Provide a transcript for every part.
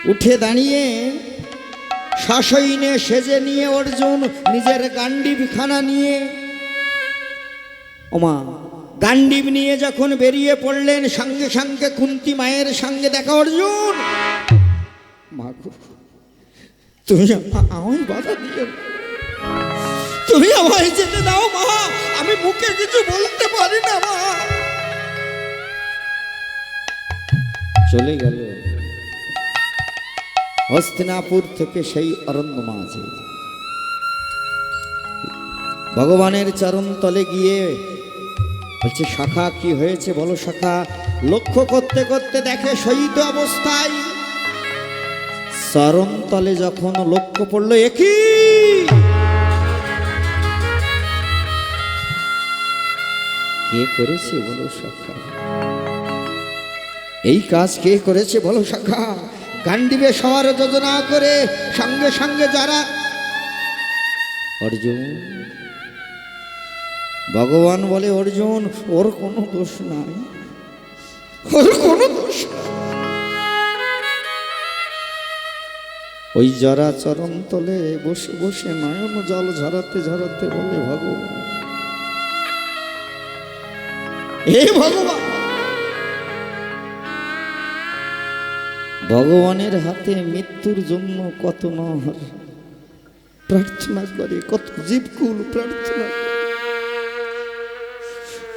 উঠে দাঁড়িয়ে শাসইনে সেজে নিয়ে অর্জুন নিজের গান্ডীবখানা নিয়ে, ওমা গান্ডীব নিয়ে যখন বেরিয়ে পড়লেন, সঙ্গে সঙ্গে কুন্তী মায়ের সঙ্গে দেখা। অর্জুন, মা তুমি আমায় বাধা দিও, তুমি আমায় যেতে দাও মা, আমি মুখে কিছু বলতে পারি না মা। চলে গেল হস্তিনাপুর থেকে সেই অরণ্য মাঝে, ভগবানের চরণ তলে গিয়ে বলছে, শাখা কি হয়েছে বলো শাখা। লক্ষ্য করতে করতে দেখে শয়িত অবস্থায়, চরণ তলে যখন লক্ষ্য পড়লো, একই কে করেছে বলো শাখা, এই কাজ কে করেছে বলো শাখা। গান্ডীবে সবার যোজনা করে সঙ্গে সঙ্গে যারা, অর্জুন, ভগবান বলে, অর্জুন ওর কোনো দোষ নাই, ওর কোনো দোষ নাই। ওই যারা চরণ তলে বসে বসে নয়ন জল ঝরাতে ঝরাতে বলে, ভগবান, হে ভগবান, ভগবানের হাতে মৃত্যুর জন্য কত নর প্রার্থনা করে, কত জীবকুল প্রার্থনা,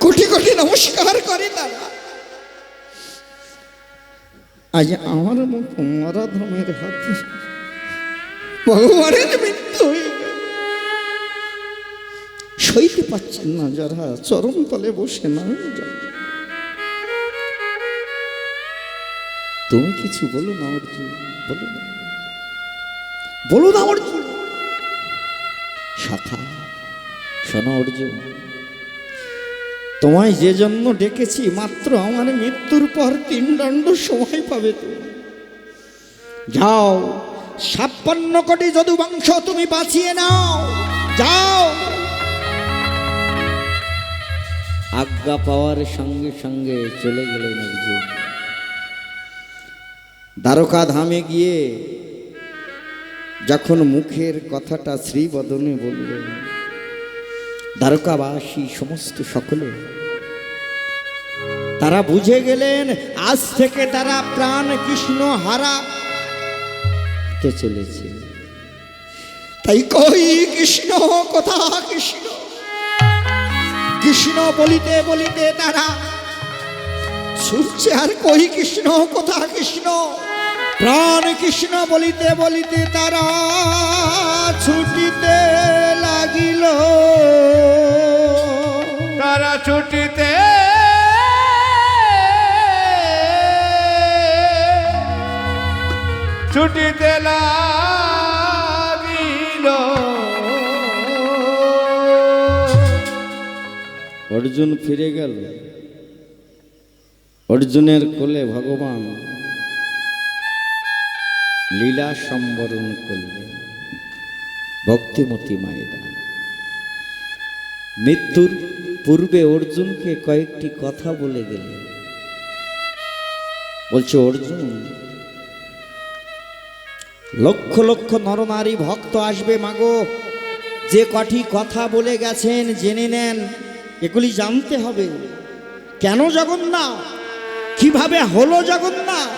কোটি কোটি নমস্কার করে তারা। আজ আমার মতো মরাধমের হাতে ভগবানের মৃত্যু হয়ে গেল, সইতে পাচ্ছেন না যারা চরণ তলে বসে না। তুমি কিছু বলো না অর্জুন, বলো না, বলো না অর্জুন। শাখা, শোনো অর্জুন, তোমায় যে জন্য ডেকেছি, মাত্র আমার মৃত্যুর পর 3 দণ্ড সময় পাবে তুমি। যাও, 56 কোটি যদুবংশ তুমি বাঁচিয়ে নাও, যাও। আজ্ঞা পাওয়ার সঙ্গে সঙ্গে চলে গেলেন অর্জুন। দ্বারকা ধামে গিয়ে যখন মুখের কথাটা শ্রীবদনে বললেন, দ্বারকাবাসী সমস্ত সকলে তারা বুঝে গেলেন, আজ থেকে তারা প্রাণ কৃষ্ণ হারা হতে চলেছে। তাই কই কৃষ্ণ, কথা কৃষ্ণ, কৃষ্ণ বলিতে বলিতে তারা ছুটছে, আর কই কৃষ্ণ, কথা কৃষ্ণ, প্রাণ কৃষ্ণ বলিতে বলিতে তারা ছুটিতে লাগিল, তারা ছুটিতে ছুটিতে লাগিল। অর্জুন ফিরে গেল, অর্জুনের কোলে ভগবান লীলা সম্বরণ করলেন ভক্তিমতী মায়েরা। মৃত্যুর পূর্বে অর্জুনকে কয়েকটি কথা বলে গেলেন। বলছে, অর্জুন, লক্ষ লক্ষ নরনারী ভক্ত আসবে মাগো, যে কটি কথা বলে গেছেন জেনে নেন, এগুলি জানতে হবে। কেন জগন্নাথ, কিভাবে হলো জগন্নাথ,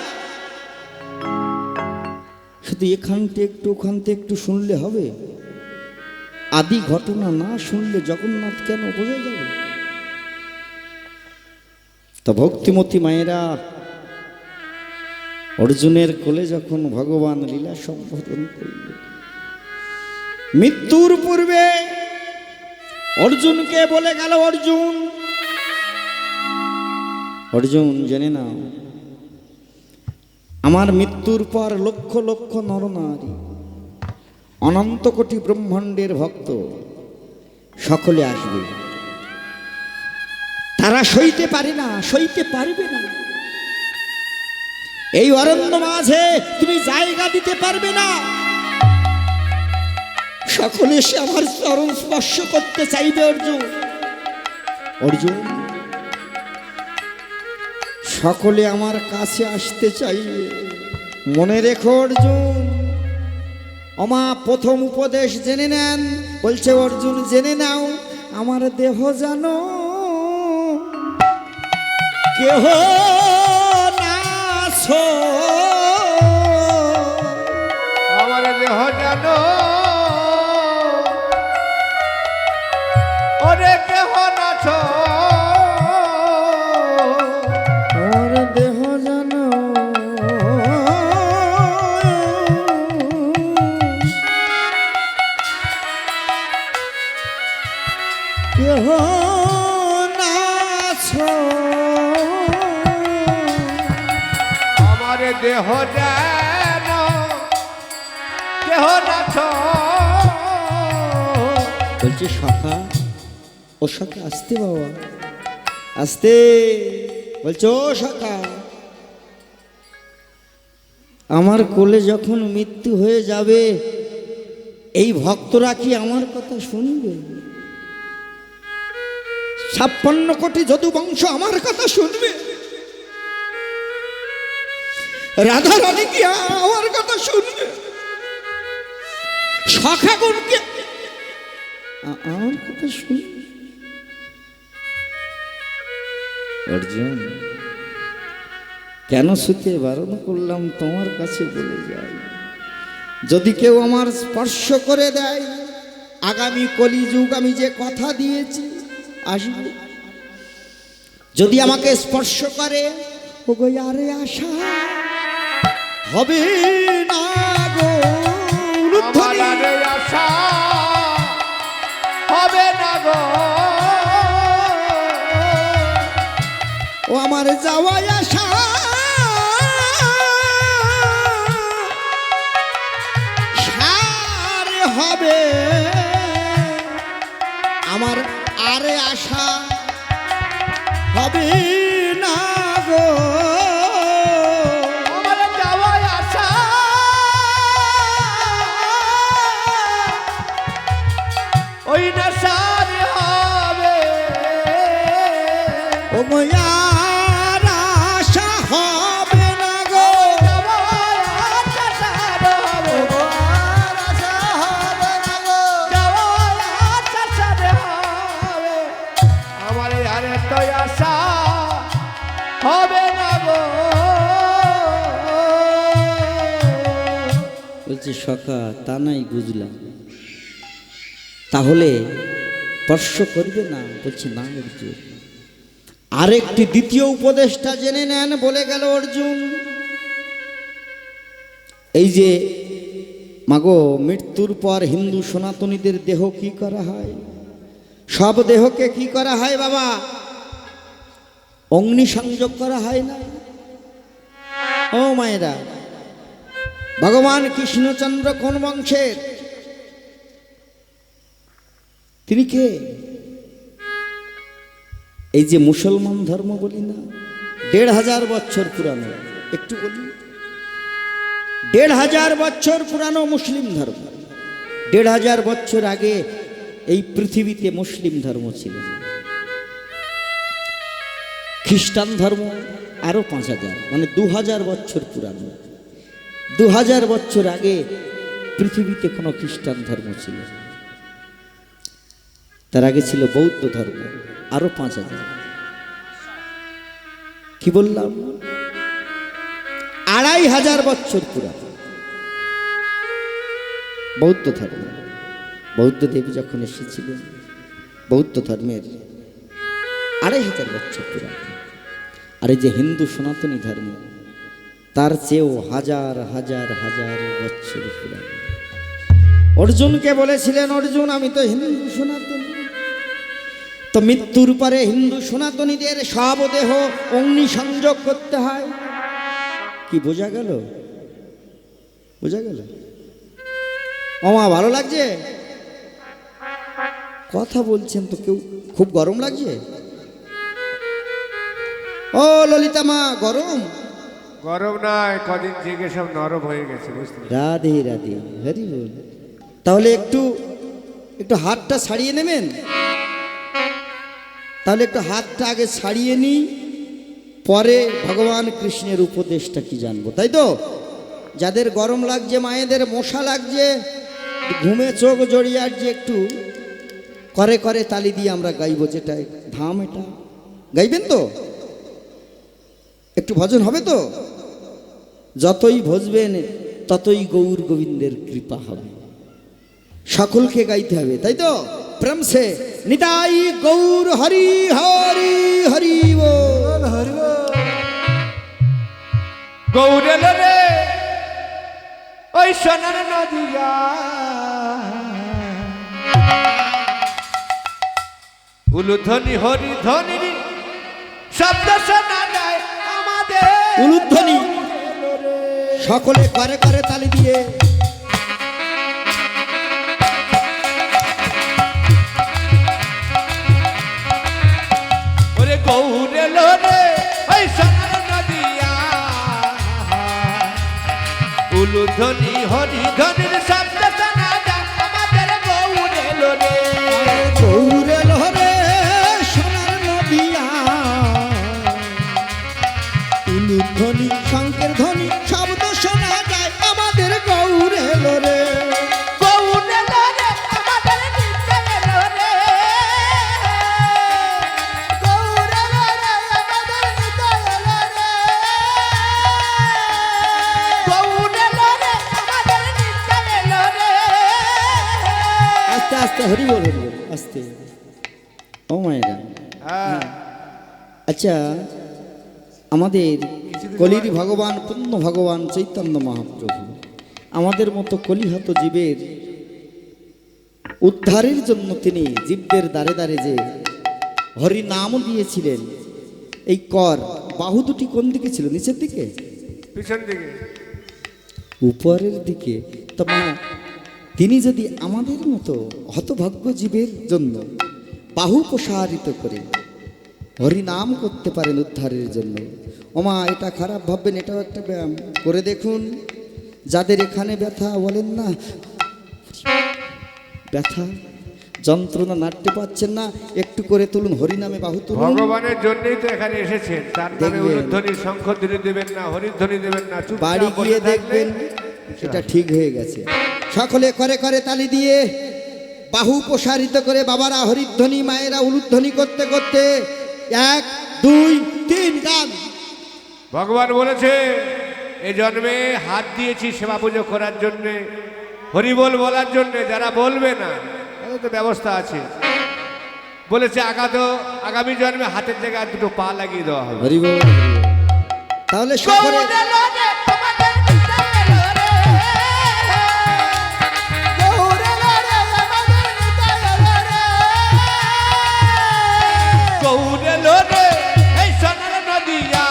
শুধু এখানতে একটু ওখানতে একটু শুনলে হবে? আদি ঘটনা না শুনলে জগন্নাথ কেন বোঝা যাবে? তো ভক্তিমতী মায়েরা অর্জুনের কোলে যখন ভগবান লীলা সম্বোধন করলেন, মৃত্যুর পূর্বে অর্জুনকে বলে গেল, অর্জুন, অর্জুন জেনে নাও, আমার মৃত্যুর পর লক্ষ লক্ষ নরনারী, অনন্ত কোটি ব্রহ্মাণ্ডের ভক্ত সকলে আসবে। তারা সইতে পারে না, সইতে পারবে না। এই অরণ্য মাঝে তুমি জায়গা দিতে পারবে না। সকলে এসে আমার চরণ স্পর্শ করতে চাইবে। অর্জুন, অর্জুন, সকলে আমার কাছে আসতে চাইবে। মনে রেখো অর্জুন, ওমা প্রথম উপদেশ জেনে নেন। বলছে অর্জুন জেনে নাও, আমার দেহ জানো কেহ নাছো, আমার দেহ জানো ওরে কেহ নাছো, আমার দেহ জানো কেহ নাছো, আমার দেহ জানো কেহ নাছো। বলছে সখা, ও সখা আসতে বাবা আসতে। বলছে ও সখা, আমার কোলে যখন মৃত্যু হয়ে যাবে এই ভক্তরা কি আমার কথা শুনবে? 56 কোটি যদু বংশ আমার কথা শুনবে? রাধা রানী কি আমার কথা শুনবে? সখাগণকে আমার কথা শুনবে? অর্জুন, কেন শুতে বারণ করলাম তোমার কাছে বলে যাই, যদি কেউ আমার স্পর্শ করে দেয় আগামী কলিযুগ আমি যে কথা দিয়েছি আসবে, যদি আমাকে স্পর্শ করে ও গো আরে আশা হবে না গো, আমার আরে আশা হবে না গো, ও আমার যাওয়াই আশা সারে হবে, আমার আরে আশা হবে না গো, আমার যাওয়াই আশা ওই না সারে হবে, ও ময়ার আশা হবে না গো, যাওয়াই আশা সারে হবে, যাওয়াই আশা সারে হবে, আমার আরে তো আশা হবে না গো। বলছি সখা তা নাই বুঝলাম, তাহলে স্পর্শ করবে না? বলছি না অর্জুন, আরেকটি দ্বিতীয় উপদেশটা জেনে নেন। বলে গেল অর্জুন, এই যে মাগো মৃত্যুর পর হিন্দু সনাতনীদের দেহ কি করা হয়? সব দেহকে কি করা হয় বাবা? অগ্নি সংযোগ করা হয় না? ও মায়েরা, ভগবান কৃষ্ণচন্দ্র কোন বংশের? তিনি কে? এই যে মুসলমান ধর্ম বলি না, 1500 বছর পুরানো, একটু বলি 1500 বছর পুরানো মুসলিম ধর্ম। 1500 বছর আগে এই পৃথিবীতে মুসলিম ধর্ম ছিল না। খ্রিস্টান ধর্ম আরো 5000, মানে 2000 বছর পুরানো। 2000 বছর আগে পৃথিবীতে কোনো খ্রিস্টান ধর্ম ছিল না। তার আগে ছিল বৌদ্ধ ধর্ম, আরো 5000। কি বললাম? 2500 বছর পুরানো বৌদ্ধ ধর্ম। বৌদ্ধ দেব যখন এসেছিলেন, বৌদ্ধ ধর্মের 2500 বছর পুরানো। আর এই যে হিন্দু সনাতনী ধর্ম, তার চেয়েও হাজার হাজার হাজার বছর পুরানো। অর্জুনকে বলেছিলেন, অর্জুন আমি তো হিন্দু সনাতনী, তো মৃত্যুর পরে হিন্দু সনাতনীদের সব দেহ অগ্নি সংযোগ করতে হয়। কি বোঝা গেল? বোঝা গেল? ওমা ভালো লাগছে? কথা বলছেন তো কেউ, খুব গরম লাগছে? ও ললিতা মা, গরম? গরম নয়, কদিন থেকে সব নরম হয়ে গেছে, বুঝতে রাধে রাধে, হরি বল। তাহলে একটু একটু হাতটা ছাড়িয়ে নেবেন? তাহলে একটু হাতটা আগে ছাড়িয়ে নিই, পরে ভগবান কৃষ্ণের উপদেশটা কি জানবো, তাই তো? যাদের গরম লাগছে, মায়েদের মশা লাগছে, ঘুমে চোখ জড়িয়ে আর যে একটু করে করে তালি দিয়ে আমরা গাইবো, যেটা ধাম, এটা গাইবেন তো? একটু ভজন হবে তো? যতই ভজবেন ততই গৌর গোবিন্দের কৃপা হবে। সকলকে গাইতে হবে, তাই তো? প্রেম সে নিতাই গৌর হরি হরি হরি বল। গৌর এলো রে ওই সোনার নদিয়া, উলুধ্বনি হরি ধ্বনি শব্দ শোনা যায় আমাদের। উলুধ্বনি সকলে করে করে তালি দিয়ে ওরে গৌর এলো রে ওই সোনার নদিয়া, উলুধ্বনি হরি ধ্বনির শব্দ শোনা যায় আমাদের। গৌর এলো রে, গৌর এলো রে সোনার নদিয়া, উলুধ্বনি শঙ্কের ধ্বনি শব্দ শোনা যায় আমাদের। গৌর এলো রে, গৌর এলো রে আমাদের নিত্য এলো রে, গৌর এলো রে আমাদের নিত্য এলো রে, গৌর এলো রে আমাদের নিত্য এলো রে। আস্তে আস্তে হরি বল, হরি বল, আস্তে। ও মায়েরা, আচ্ছা, আমাদের কলির ভগবান পূর্ণ ভগবান চৈতন্য মহাপ্রভু আমাদের মতো কলিহত জীবের উদ্ধারের জন্য তিনি জীবদের দ্বারে দ্বারে যে হরি নাম দিয়েছিলেন। এই কর বাহু দুটি কোন দিকে ছিল? নিচের দিকে, পিছন দিকে, উপরের দিকে। তো মা, তিনি যদি আমাদের মতো হতভাগ্য জীবের জন্য বাহু প্রসারিত করে হরি নাম করতে পারেন উদ্ধারের জন্য, ওমা এটা খারাপ ভাববেন, এটাও একটা ব্যায়াম করে দেখুন। যাদের এখানে ব্যথা, বলেন না ব্যথা যন্ত্রণা, নাড়তে পাচ্ছেন না, একটু করে তুলুন, হরি নামে বাহু তুলুন। ভগবানের জন্যই তো এখানে এসেছেন, তার নামে দেখবেন। উলুধ্বনি শঙ্খধ্বনি দেবেন না, হরিধ্বনি দেবেন না, চুপচাপ বাড়ি বসে গিয়ে থাকলে দেখবেন এটা ঠিক হয়ে গেছে। সকলে করে করে তালি দিয়ে বাহু প্রসারিত করে বাবারা হরিধ্বনি, মায়েরা উলুধ্বনি করতে করতে 1 2 3 গান। ভগবান বলেছে এই জন্মে হাত দিয়েছি সেবা পুজো করার জন্যে, হরিবোল বলার জন্যে। যারা বলবে না তাদের তো ব্যবস্থা আছে। বলেছে আগামী জন্মে হাতের জায়গায় দুটো পা লাগিয়ে দেওয়া হবে। হরি বল, হরি বল। তাহলে সকলে গৌর এলো রে এই সোনার নদিয়া,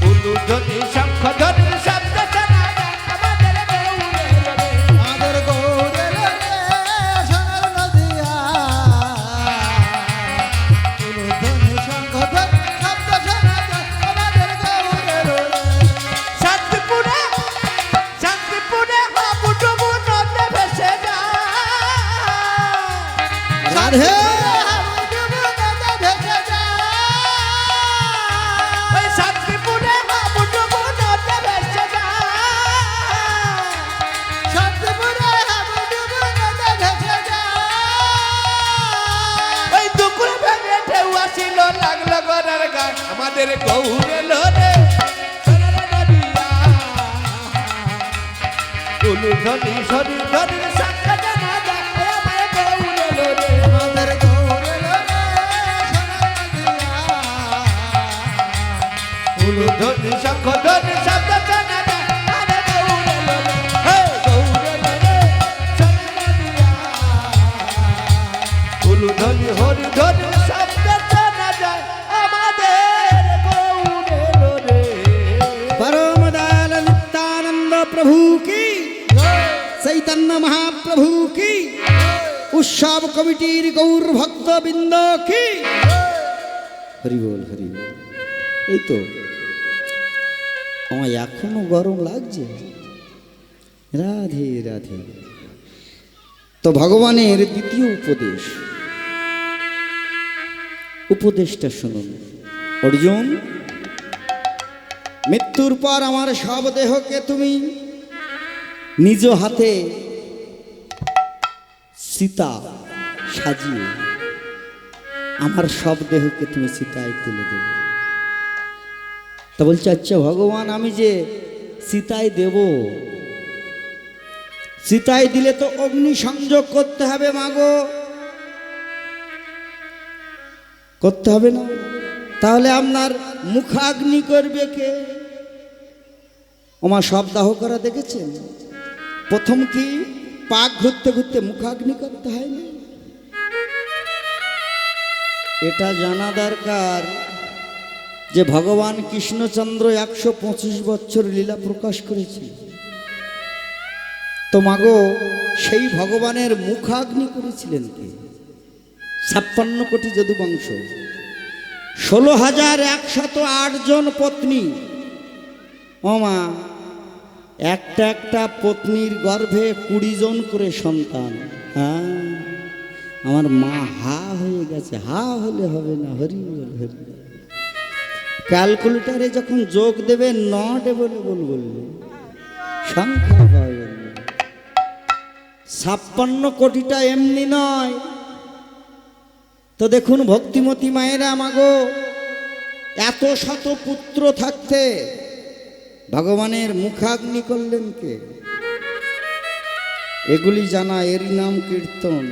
উলুধ্বনি শঙ্খধ্বনি শব্দ শোনা যায় আমাদের। গৌর এলো রে, আমাদের গৌর এলো রে সোনার নদিয়া, উলুধ্বনি শঙ্খধ্বনি শব্দ শোনা যায় আমাদের। গৌর এলো রে। শান্তিপুরে হাবুডুবু নদে ভেসে যায়, রাধে ওই শান্তিপুরে হাবুডুবু নদে ভেসে যায়, ওই দুকুল ভেঙে ঢেউ আসিল লাগলো গড়ার গায় আমাদের। গৌর এলো রে সোনার নদিয়া, উলুধ্বনি হরিধ্বনি শব্দ শোনা যায় আমাদের। গৌর এলো রে, আমাদের গৌর এলো রে সোনার নদিয়া, উলুধ্বনি শঙ্খধ্বনি শব্দ শোনা যায় আমাদের। গৌর এলো রে, হে গৌর এলো রে সোনার নদিয়া, উলুধ্বনি হরিধ্বনি শব্দ শোনা যায় আমাদের। গৌর এলো রে। परम दयाल नित्यानंद प्रभु की, चैतन्य महाप्रभु की, उत्सव कमिटीर गौर भक्त बिंद की। हरि बोल, हरि बोल। এই তো আমার এখনো গরম লাগছে। রাধে রাধে। তো ভগবানের দ্বিতীয় উপদেশটা শুনুন। অর্জুন, মৃত্যুর পর আমার সব দেহকে তুমি নিজ হাতে সীতা সাজিয়ে আমার সব দেহকে তুমি সীতায় তুলে দেবে। তা বলছে আচ্ছা ভগবান, আমি যে সীতায় দেব, সীতায় দিলে তো অগ্নি সংযোগ করতে হবে মাগো, করতে হবে না? তাহলে আপনার মুখাগ্নি করবে কে? ওমা সব দাহ করা দেখেছেন? প্রথম কি পাক ঘুরতে ঘুরতে মুখাগ্নি করতে হয় না? এটা জানা দরকার যে ভগবান কৃষ্ণচন্দ্র 125 বছর লীলা প্রকাশ করেছে। তো মাগো সেই ভগবানের মুখাগ্নি করেছিলেন কে? 56 কোটি যদুবংশ, 16,108 জন পত্নী। ওমা একটা একটা পত্নীর গর্ভে 20 জন করে সন্তান। হ্যাঁ, আমার মা হা হয়ে গেছে। হা হলে হবে না, হরি বল হরি। ক্যালকুলেটারে যখন যোগ দেবে নট অ্যাভেলেবল বলবে, সংখ্যা পাবেন। 56 কোটিটা এমনি নয়। তো দেখুন ভক্তিমতী মায়েরা মাগো, এত শত পুত্র থাকতে ভগবানের মুখাগ্নি করলেন কে? এগুলি জানা, এরই নাম কীর্তন।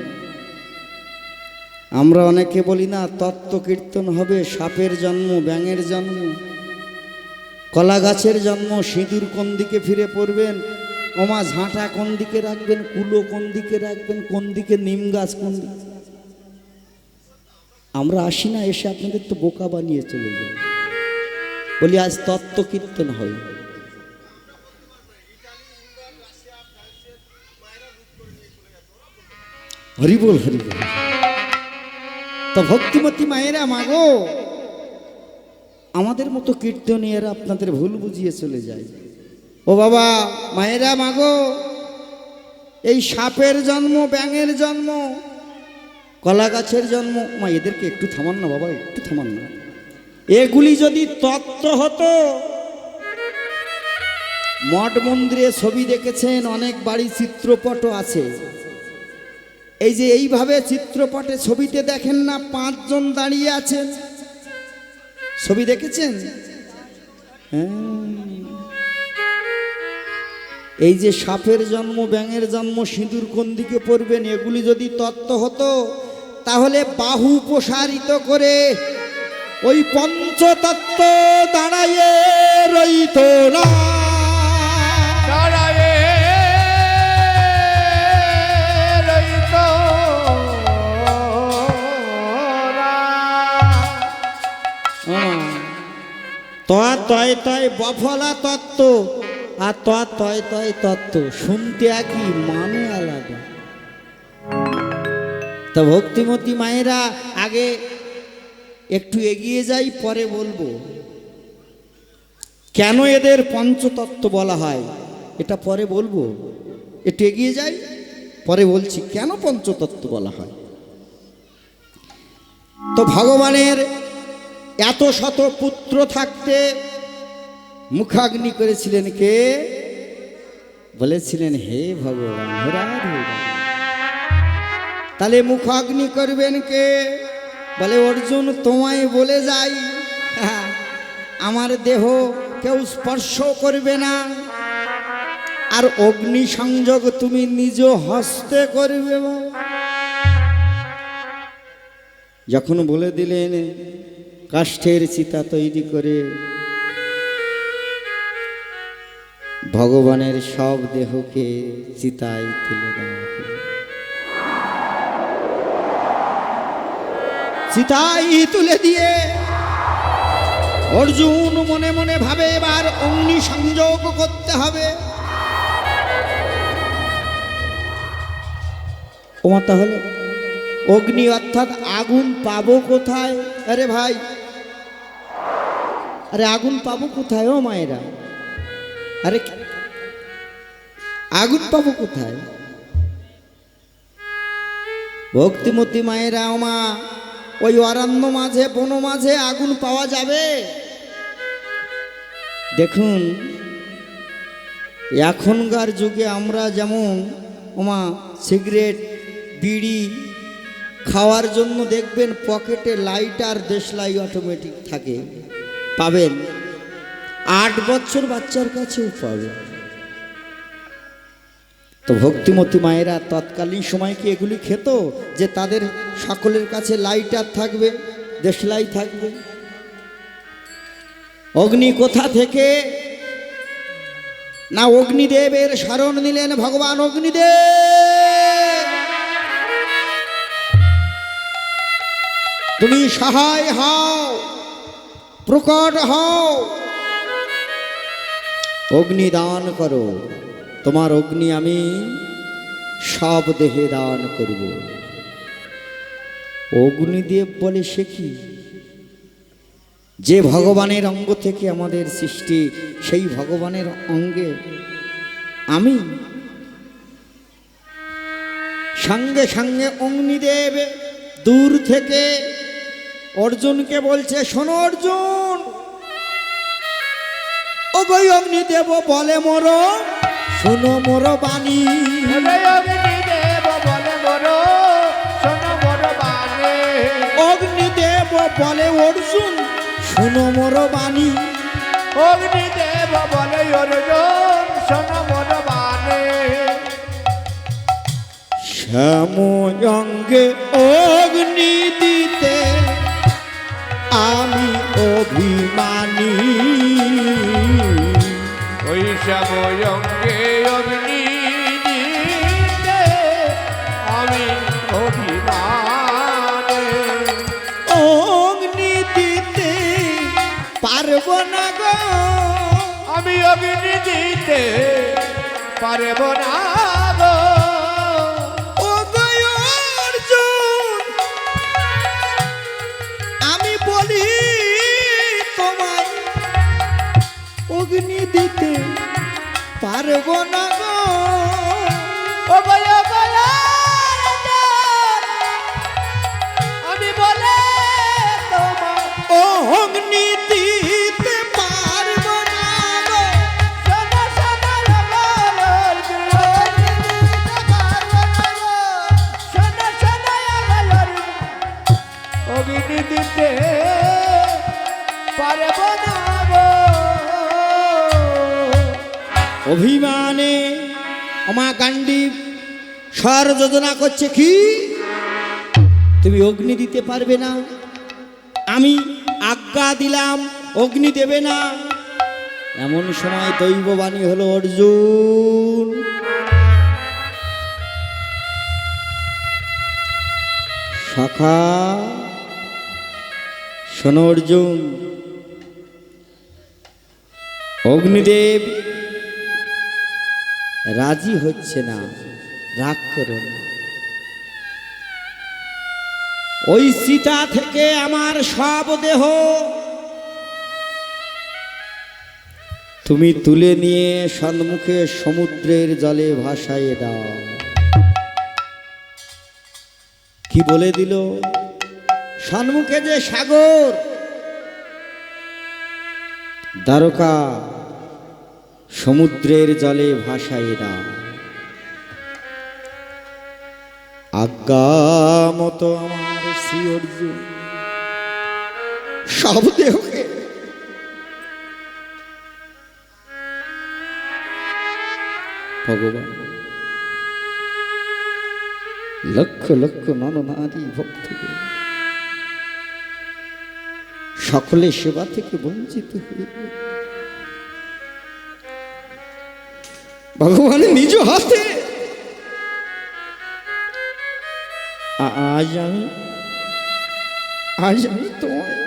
আমরা অনেকে বলি না তত্ত্ব কীর্তন হবে, সাপের জন্ম, ব্যাঙের জন্ম, কলা গাছের জন্ম, সিঁদুর কোন দিকে ফিরে পড়বেন, ওমা ঝাঁটা কোন দিকে রাখবেন, কুলো কোন দিকে রাখবেন, কোন দিকে নিম গাছ কোন দিকে। আমরা আসি না, এসে আপনাদের তো বোকা বানিয়ে চলে যাই। বলি আজ তত্ত্ব কীর্তন হয়। হরিবোল হরিবোল। তো ভক্তিমতী মায়েরা মাগো, আমাদের মতো কীর্তনীয়রা আপনাদের ভুল বুঝিয়ে চলে যায়। ও বাবা মায়েরা মাগো, এই সাপের জন্ম, ব্যাঙের জন্ম, কলা গাছের জন্ম, মা এদেরকে একটু থামান না বাবা, একটু থামান না। এগুলি যদি তত্ত্ব হতো, মঠ মন্দিরে ছবি দেখেছেন, অনেক বাড়ি চিত্রপটও আছে। এই যে এইভাবে চিত্রপটে ছবিতে দেখেন না 5 জন দাঁড়িয়ে আছেন, ছবি দেখেছেন? হ্যাঁ, এই যে সাপের জন্ম, ব্যাঙের জন্ম, সিঁদুর কোন দিকে পড়বেন, এগুলি যদি তত্ত্ব হতো, তাহলে বাহু প্রসারিত করে ওই পঞ্চতত্ত্ব দাঁড়াইয়ে রইত না। তয় তয় বফলা তত্ত্ব আর তয় তয় তত্ত্ব শুনতে একই, মানে আলাদা। তা ভক্তিমতী মায়েরা, আগে একটু এগিয়ে যাই, পরে বলবো কেন এদের পঞ্চতত্ত্ব বলা হয়, এটা পরে বলবো। একটু এগিয়ে যাই, পরে বলছি কেন পঞ্চতত্ত্ব বলা হয়। তো ভগবানের এত শত পুত্র থাকতে মুখাগ্নি করেছিলেন কে? বলেছিলেন হে ভগবান, তাহলে মুখাগ্নি করবেন কে? বলে অর্জুন তোমায় বলে যাই, আমার দেহ কেউ স্পর্শ করবে না, আর অগ্নি সংযোগ তুমি নিজ হস্তে করবে। যখন বলে দিলেন, কাষ্ঠের চিতা তৈরি করে ভগবানের সব দেহকে চিতায় তুলে দেওয়া হলো। চিতায় তুলে দিয়ে অর্জুন মনে মনে ভাবে এবার অগ্নি সংযোগ করতে হবে। ওমা তাহলে অগ্নি অর্থাৎ আগুন পাবো কোথায়? আরে ভাই, আরে আগুন পাবো কোথায়? ও মায়েরা, আরে আগুন পাবো কোথায়? ভক্তিমতী মায়েরা, ওমা ওই অরণ্য মাঝে, বন মাঝে আগুন পাওয়া যাবে? দেখুন এখনকার যুগে আমরা যেমন ওমা সিগারেট বিড়ি খাওয়ার জন্য দেখবেন পকেটে লাইটার দেশলাই অটোমেটিক থাকে, পাবেন 8 বছর বাচ্চার কাছেও পাবেন। তো ভক্তিমতী মায়েরা তৎকালীন সময় কি এগুলি খেত যে তাদের সকলের কাছে লাইটার থাকবে, দেশলাই থাকবে? অগ্নি কোথা থেকে? না অগ্নিদেবের শরণ নিলেন ভগবান অগ্নিদেব। তুমি সহায় হও, প্রকট হও, অগ্নি দান করো। তোমার অগ্নি আমি সব দেহে দান করব। অগ্নিদেব বলে সে কি? যে ভগবানের অঙ্গ থেকে আমাদের সৃষ্টি, সেই ভগবানের অঙ্গে আমি। সঙ্গে সঙ্গে অগ্নিদেব দূর থেকে অর্জুনকে বলছে, শোনো অর্জুন, ও গো অগ্নিদেব বলে মোর, শোনো মোর বাণী। অগ্নিদেব বলে মোর, শোনো মোর বাণী। অগ্নিদেব বলে অর্জুন, শোনো মোর বাণী। অগ্নিদেব বলে অর্জুন, শোনো মোর বাণী। শ্যাম অঙ্গে অগ্নি দিতে আমি অভিমানী। ওই শ্যাময়ঙ্গে অগ্নি দিতে আমি অভিমানে। অগ্নি দিতে পারব না গো, আমি অগ্নি দিতে পারব না গো। ও গো অর্জুন, আমি বলি তোমায় অগ্নি দিতে পারব না গো। ও গয়া গয়া আমি বলে তোমার ও অগ্নি দিতে পারব না গো। সোনা সোনা লাগার সোনা সোনা লাগার অগ্নি দিতে পারব না গো। অভিমানে আমা গান্ডি স্বর যোজনা করছে কি? তুমি অগ্নি দিতে পারবে না, আমি আজ্ঞা দিলাম অগ্নি দেবে না। এমন সময় দৈববাণী হলো, অর্জুন সখা শোনো অর্জুন, অগ্নিদেব রাজি হচ্ছে না, রাগ করো না। ওই সীতা থেকে আমার সব দেহ তুমি তুলে নিয়ে সম্মুখে সমুদ্রের জলে ভাসাইয়ে দাও। কি বলে দিল? সম্মুখে যে সাগর, দ্বারকা, সমুদ্রের জলে ভাসাইয়ে দাও। আজ্ঞা মতো আমার শ্রী অর্জুন সব দেহকে ভগবান লক্ষ লক্ষ নরনারী ভক্তকে সকলে সেবা থেকে বঞ্চিত হয়ে ভগবান নিজ হাতে আজ আমি তোমায়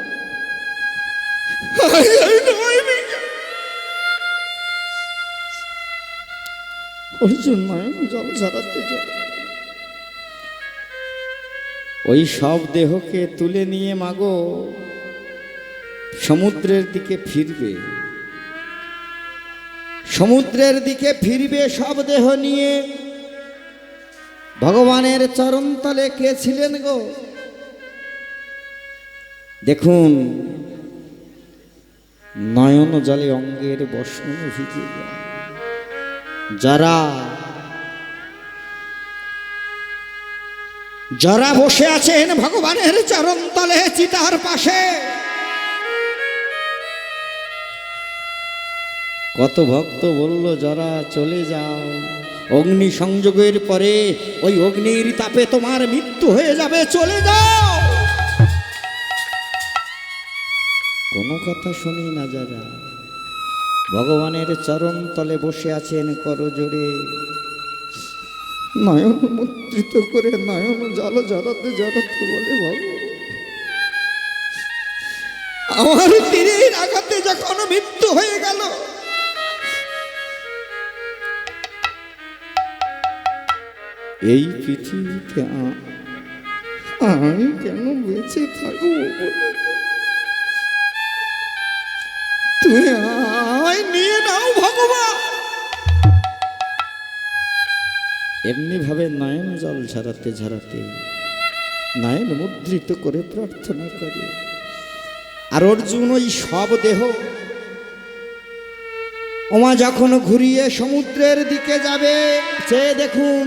অর্জুন নয়ন জল ঝরাতে জল ওই সব দেহকে তুলে নিয়ে মাগো সমুদ্রের দিকে ফিরবে, সমুদ্রের দিকে ফিরবে সব দেহ নিয়ে। ভগবানের চরণতলে কে ছিলেন গো? দেখুন নয়ন জলে অঙ্গের বসন ভিজে যায়। যারা যারা বসে আছেন ভগবানের চরণ তলে চিতার পাশে, কত ভক্ত বলল যারা চলে যাও, অগ্নি সংযোগের পরে ওই অগ্নির তাপে তোমার মৃত্যু হয়ে যাবে, চলে যাও। কোনো কথা শুনি না যারা ভগবানের চরণ তলে বসে আছেন করজোড়ে, নয়ন মুদ্রিত করে নয়ন জল জড়াতে জড়াতে বলে ভগবান আমার তীরের আঘাতে যখন মৃত্যু হয়ে গেল, এই পৃথিবীতে আমি কেন বেঁচে থাকবো বলে তুমি আমায় নিয়ে নাও ভগবান। এমনি ভাবে নয়ন জল ঝরাতে ঝরাতে নয়ন মুদ্রিত করে প্রার্থনা করে। আর অর্জুন ওই সব দেহ ওমা যখন ঘুরিয়ে সমুদ্রের দিকে যাবে, চেয়ে দেখুন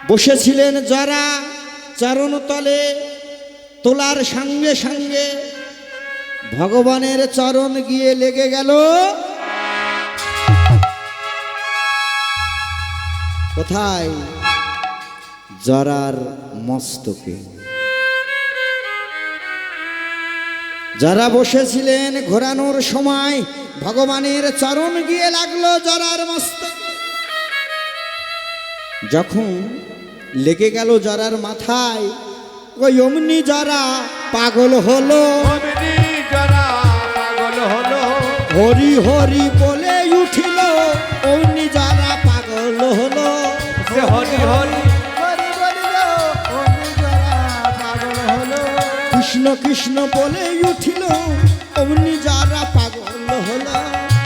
বসেছিলেন যারা চরণ তলে, তোলার সঙ্গে সঙ্গে ভগবানের চরণ গিয়ে লেগে গেল কোথায়? জরার মস্তকে। যারা বসেছিলেন ঘোরানোর সময় ভগবানের চরণ গিয়ে লাগলো জরার মস্তকে। যখন লেগে গেল জরার মাথায়, ওই অমনি জরা পাগল হলো, হরি হরি বলে উঠিল, অমনি জরা পাগল হলো, হরি হরি কৃষ্ণ কৃষ্ণ বলে উঠিল, অমনি যারা পাগল হলো,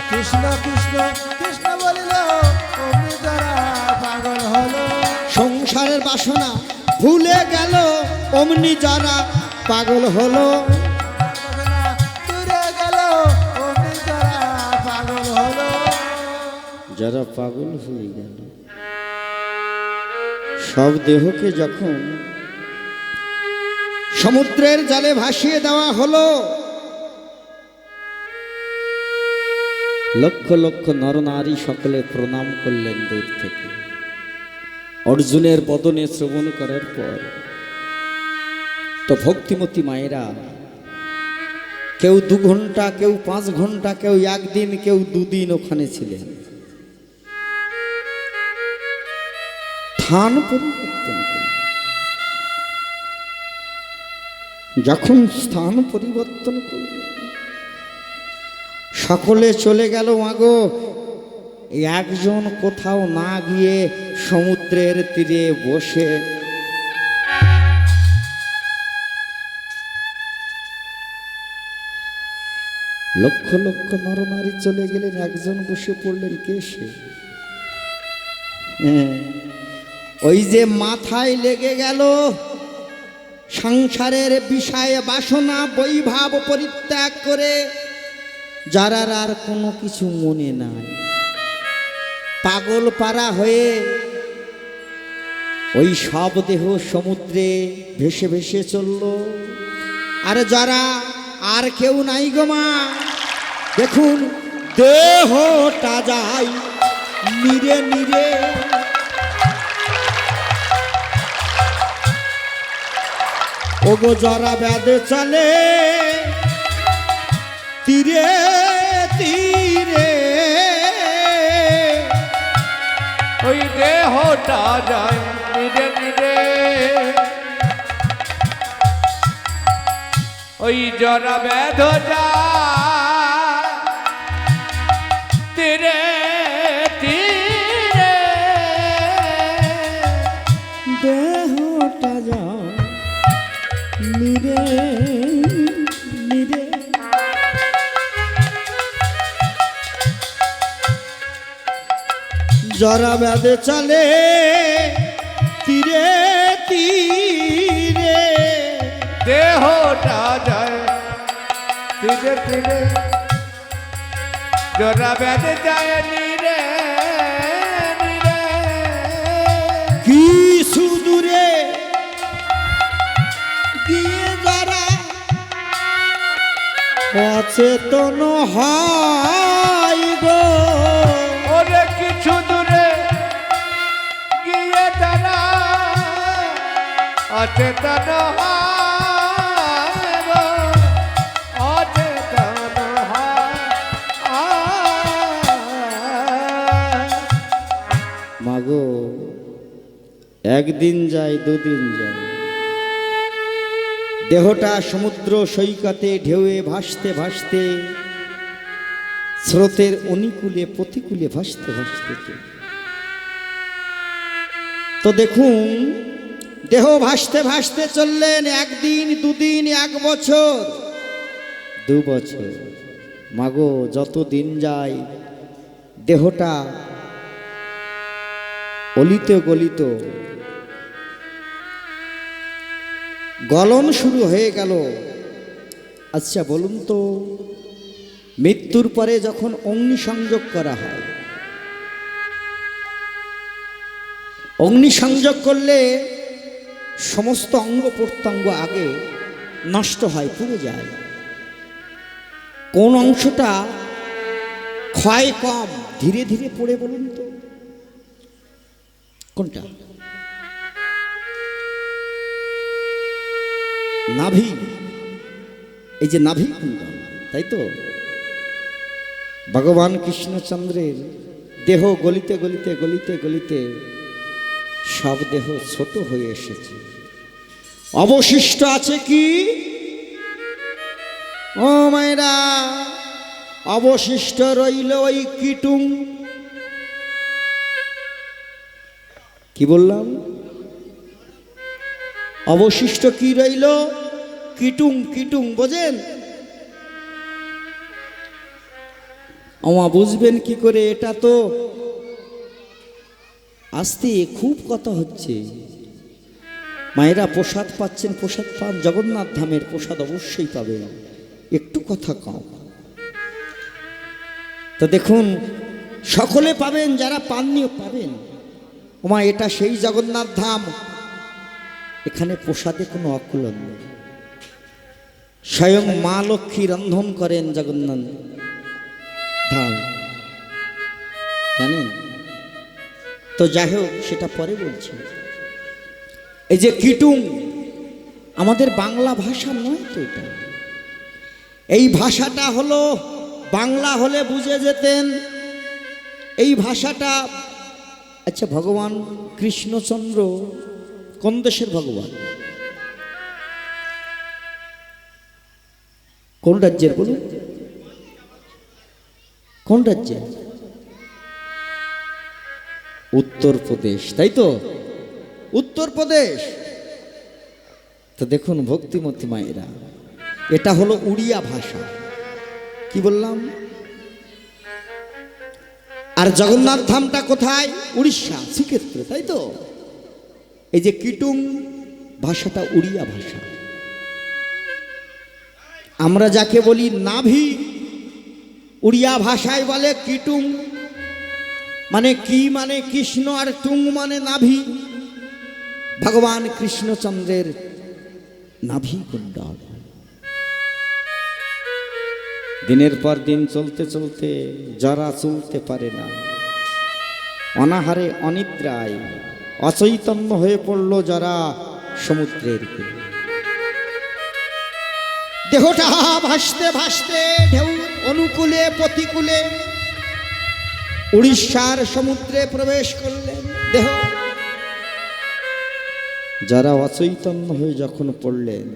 কৃষ্ণ কৃষ্ণ কৃষ্ণ বলিল, অমনি যারা পাগল হলো। সংসারের বাসনা ভুলে গেল, অমনি যারা পাগল হলো, দূরে গেল, অমনি যারা পাগল হলো। যারা পাগল হয়ে গেল। সব দেহকে যখন সমুদ্রের জলে ভাসিয়ে দেওয়া হলো, লক্ষ লক্ষ নরনারী সকলে প্রণাম করলেন দূর থেকে। অর্জুনের বদনে শ্রবণ করার পর তো ভক্তিমতী মায়েরা কেউ 2 ঘন্টা, কেউ 5 ঘন্টা, কেউ 1 দিন, কেউ 2 দিন ওখানে ছিলেন। স্থান পরিবর্তন করলেন। যখন স্থান পরিবর্তন করলেন সকলে চলে গেল। মাগো, একজন কোথাও না গিয়ে সমুদ্রের তীরে বসে লক্ষ লক্ষ নরনারী চলে গেলেন, একজন বসে পড়লেন। কে সে? ওই যে মাথায় লেগে গেল সংসারের বিষয়ে বাসনা বৈভাব পরিত্যাগ করে, যারার আর কোনো কিছু মনে নাই, পাগল পারা হয়ে ওই সব দেহ সমুদ্রে ভেসে ভেসে চলল। আর যারা আর কেউ নাই গো মা, দেখুন দেহটা যায় নিরে নিরে, ওগো যারা ব্যাধে চলে তীরে তীরে, ওই দেহটা যায় নিজে নিজে, ওই জরা ব্যাধ যায় তীরে তীরে, দেহটা যায় নিরে নিরে। জরা ব্যাধে চলে তীরে তীরে, দেহটা যায় তীরে তীরে জোড়া বেঁধে যায় নীরে নীরে কি সুদূরে গিয়ে যারা অচেতন হয় গো, ওরে কিছু দূরে গিয়ে তারা অচেতন হয় গো, অচেতন হয়। মাগো একদিন যায় দুদিন যায়, দেহটা সমুদ্র সৈকতে ঢেউয়ে ভাসতে ভাসতে, স্রোতের অনুকূলে প্রতিকূলে ভাসতে ভাসতে তো দেখুন দেহ ভাসতে ভাসতে চললেন, একদিন দুদিন 1 বছর 2 বছর। মাগো যত দিন যায় দেহটা অলিত গলিত গলন শুরু হয়ে গেল। আচ্ছা বলুন তো, মৃত্যুর পরে যখন অগ্নিসংযোগ করা হয়, অগ্নিসংযোগ করলে সমস্ত অঙ্গ প্রত্যঙ্গ আগে নষ্ট হয়, পুড়ে যায়। কোন অংশটা ক্ষয় কম ধীরে ধীরে পড়ে বলুন তো, কোনটা? নাভি। এই যে নাভি কুণ্ডল, তাই তো ভগবান কৃষ্ণচন্দ্রের দেহ গলিতে গলিতে গলিতে গলিতে সব দেহ ছোট হয়ে এসেছে। অবশিষ্ট আছে কি? ও মায়েরা, অবশিষ্ট রইল ওই কিটুং। কি বললাম? অবশিষ্ট কি রইল? কিটুং। কিটুং বোঝেন? আমা বুঝবেন কি করে? এটা তো আস্তে খুব কথা হচ্ছে। মায়েরা প্রসাদ পাচ্ছেন, প্রসাদ পান, জগন্নাথ ধামের প্রসাদ অবশ্যই পাবেন, একটু কথা কম। তো দেখুন সকলে পাবেন, যারা পাননিও পাবেন। ওমা এটা সেই জগন্নাথ ধাম, এখানে প্রসাদে কোনো অকুলন নেই। স্বয়ং মা লক্ষ্মী রন্ধন করেন জগন্নাথ ধাম, জানেন তো? যাই হোক, সেটা পরে বলছি। এই যে কিটুং আমাদের বাংলা ভাষা নয় তো, এটা এই ভাষাটা হলো, বাংলা হলে বুঝে যেতেন এই ভাষাটা। আচ্ছা ভগবান কৃষ্ণচন্দ্র কোন দেশের ভগবান? কোন রাজ্যের বলুন? কোন রাজ্যে? উত্তরপ্রদেশ, তাই তো? উত্তরপ্রদেশ। তো দেখুন ভক্তিমতী মায়েরা, এটা হলো উড়িয়া ভাষা। কি বললাম? আর জগন্নাথ ধামটা কোথায়? উড়িষ্যা, শ্রীক্ষেত্র, তাই তো? এই যে কিটুং ভাষাটা উড়িয়া ভাষা। আমরা যাকে বলি নাভি, উড়িয়া ভাষায় বলে কিটুং। মানে কি? মানে কৃষ্ণ, আর টুং মানে নাভি। ভগবান কৃষ্ণচন্দ্রের নাভি কুণ্ডল। দিনের পর দিন চলতে চলতে যারা চলতে পারে না, অনাহারে অনিদ্রায় অচৈতন্য হয়ে পড়ল যারা সমুদ্রের তীরে। দেহটা ভাসতে ভাসতে ঢেউ অনুকূলে প্রতিকূলে উড়িষ্যার সমুদ্রে প্রবেশ করলেন। দেহ যারা অচৈতন্য হয়ে যখন পড়লেন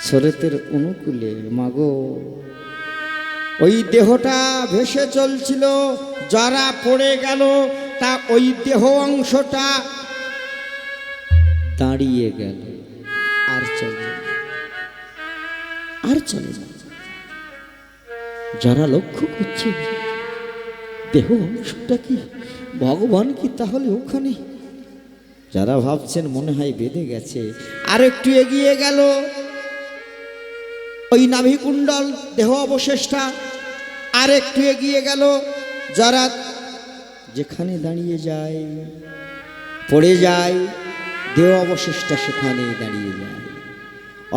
স্রোতের অনুকূলে, মাগো ওই দেহটা ভেসে চলছিল, যারা পড়ে গেল তা ওই দেহ অংশটা দাঁড়িয়ে গেল, আর চলে না, আর চলে না। যারা লক্ষ্য করছে দেহ অংশটা কি ভগবান কি তাহলে ওখানে, যারা ভাবছেন মনে হয় বেঁধে গেছে, আর একটু এগিয়ে গেল, ওই নাভিকুণ্ডল দেহ অবশেষটা আর একটু এগিয়ে গেল, যারা যেখানে দাঁড়িয়ে যায় পড়ে যায়, দেহ অবশেষটা সেখানে দাঁড়িয়ে যায়।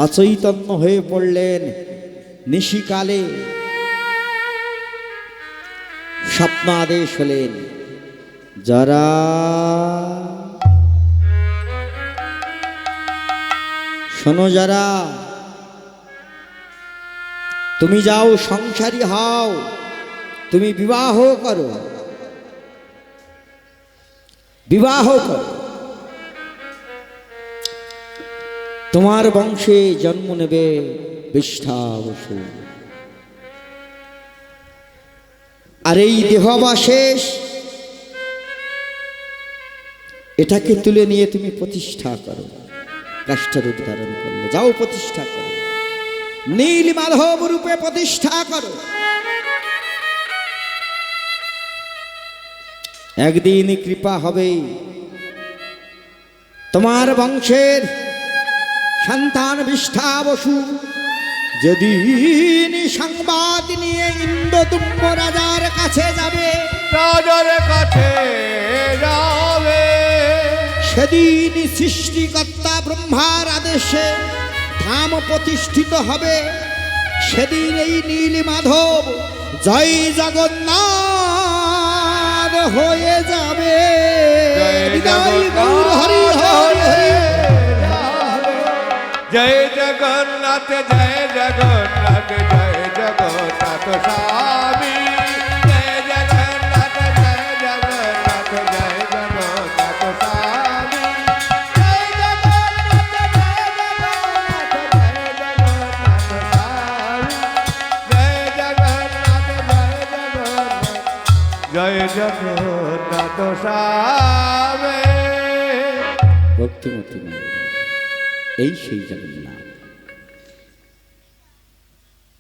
অচৈতন্য হয়ে পড়লেন। নিশিকালে স্বপ্ন আদেশ হলেন, যারা শোনো, যারা তুমি যাও সংসারী হও, তুমি বিবাহ করো, বিবাহ করো, তোমার বংশে জন্ম নেবে বিষ্ঠা বসু। আর এই দেহাবশেষ এটাকে তুলে নিয়ে তুমি প্রতিষ্ঠা করো, কাষ্ঠরূপ ধারণ করলে যাও প্রতিষ্ঠা করো, নীল মাধব রূপে প্রতিষ্ঠা করো। একদিন কৃপা হবে, তোমার বংশের সন্তান বিষ্ঠা বসু যেদিন সংবাদ নিয়ে ইন্দ্রদুম্ব রাজার কাছে যাবে, রাজার কাছে যাবে, সেদিন সৃষ্টিকর্তা ব্রহ্মার আদেশে ধাম প্রতিষ্ঠিত হবে। সেদিন এই নীল মাধব জয় জগন্নাথ হয়ে যাবে। হৃদয় গৌর হরি হরি হরি। জয় জগন্নাথ জয় জগন্নাথ জয় জগন্নাথ স্বামী, জয় জগন্নাথ জয় জগন্নাথ জয় জগন্নাথ স্বামী, জয় জগন্নাথ জয় জগন্নাথ জয় জগন্নাথ স্বামী, জয় জগন্নাথ জয় জগন্নাথ স্বামী। ভক্তিমতী মায়েরা, এই সেই জগন্নাথ,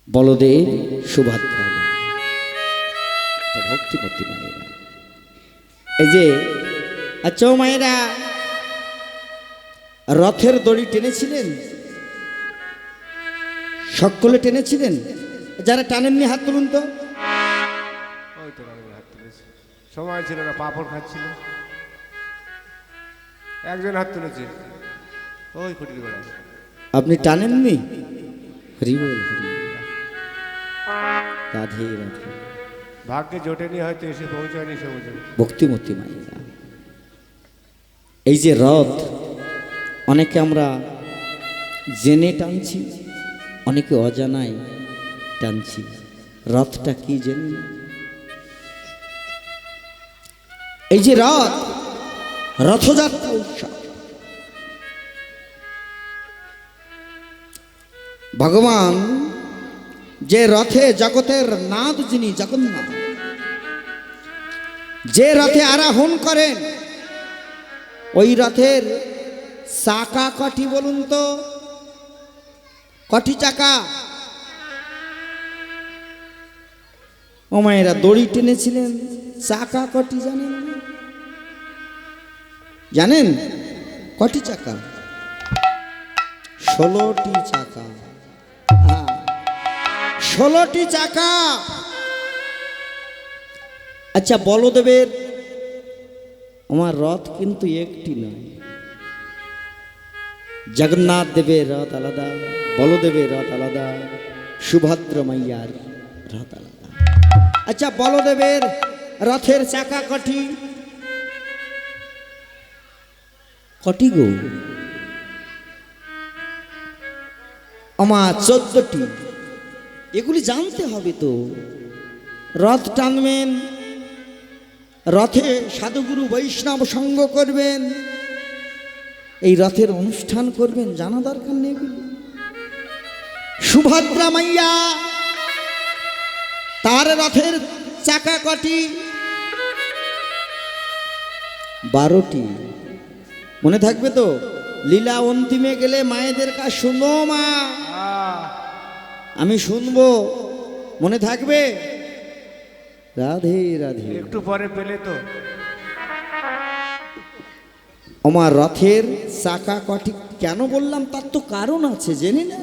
বলদেব সুভদ্রা, ভক্তিমতী মায়েরা। এই যে আচ্ছা মায়েরা, রথের দড়ি টেনেছিলেন, সকলে টেনেছিলেন? যারা টানেননি হাত তুলুন তো। ওই তো রানীর হাত তুলেছে, সময় ছিল না, পাঁপড় খাচ্ছিল। একজন হাত তুলেছে, ওই খুঁটির গোড়া। আপনি টানেননি? হরি বল, হরি রাধে রাধে। ভাগ্যে জোটেনি, হয়তো এসে পৌঁছায়নি সে বুঝে। ভক্তিমতী মায়েরা, এই যে রথ, অনেকে আমরা জেনে টানছি, অনেকে অজানায় টানছি। রথটা কি জেনে না? এই যে রথ, রথযাত্রা উৎসব, ভগবান যে রথে জগতের নাথ যিনি জগন্নাথ, যে রথে আরোহণ করেন, ওই রথের চাকা কটি বলুন তো? কটি চাকা? ও মায়েরা, দড়ি টেনেছিলেন, চাকা কটি জানেন? জানেন কটি চাকা? 16টি চাকা। 16টি চাকা। আচ্ছা, বলদেবের আমার রথ কিন্তু একটি নয়। জগন্নাথ দেবের রথ আলাদা, বলদেবের রথ আলাদা, সুভদ্রা মাইয়ার রথ আলাদা। আচ্ছা, বলদেবের রথের চাকা কটি? কটি গো? আমার 14টি। এগুলি জানতে হবে তো। রথ টানবেন, রথে সাধুগুরু বৈষ্ণব সঙ্গ করবেন, এই রথের অনুষ্ঠান করবেন, জানা দরকার নেই এগুলি? সুভদ্রা মাইয়া, তার রথের চাকা কটি? 12টি। মনে থাকবে তো? লীলা অন্তিমে গেলে মায়েদের কাছে শুনবো, মা আমি শুনবো, মনে থাকবে? রাধে রাধে। একটু পরে পেলে তো। আমার রথের চাকা কটি কেন বললাম, তার তো কারণ আছে, জেনে না?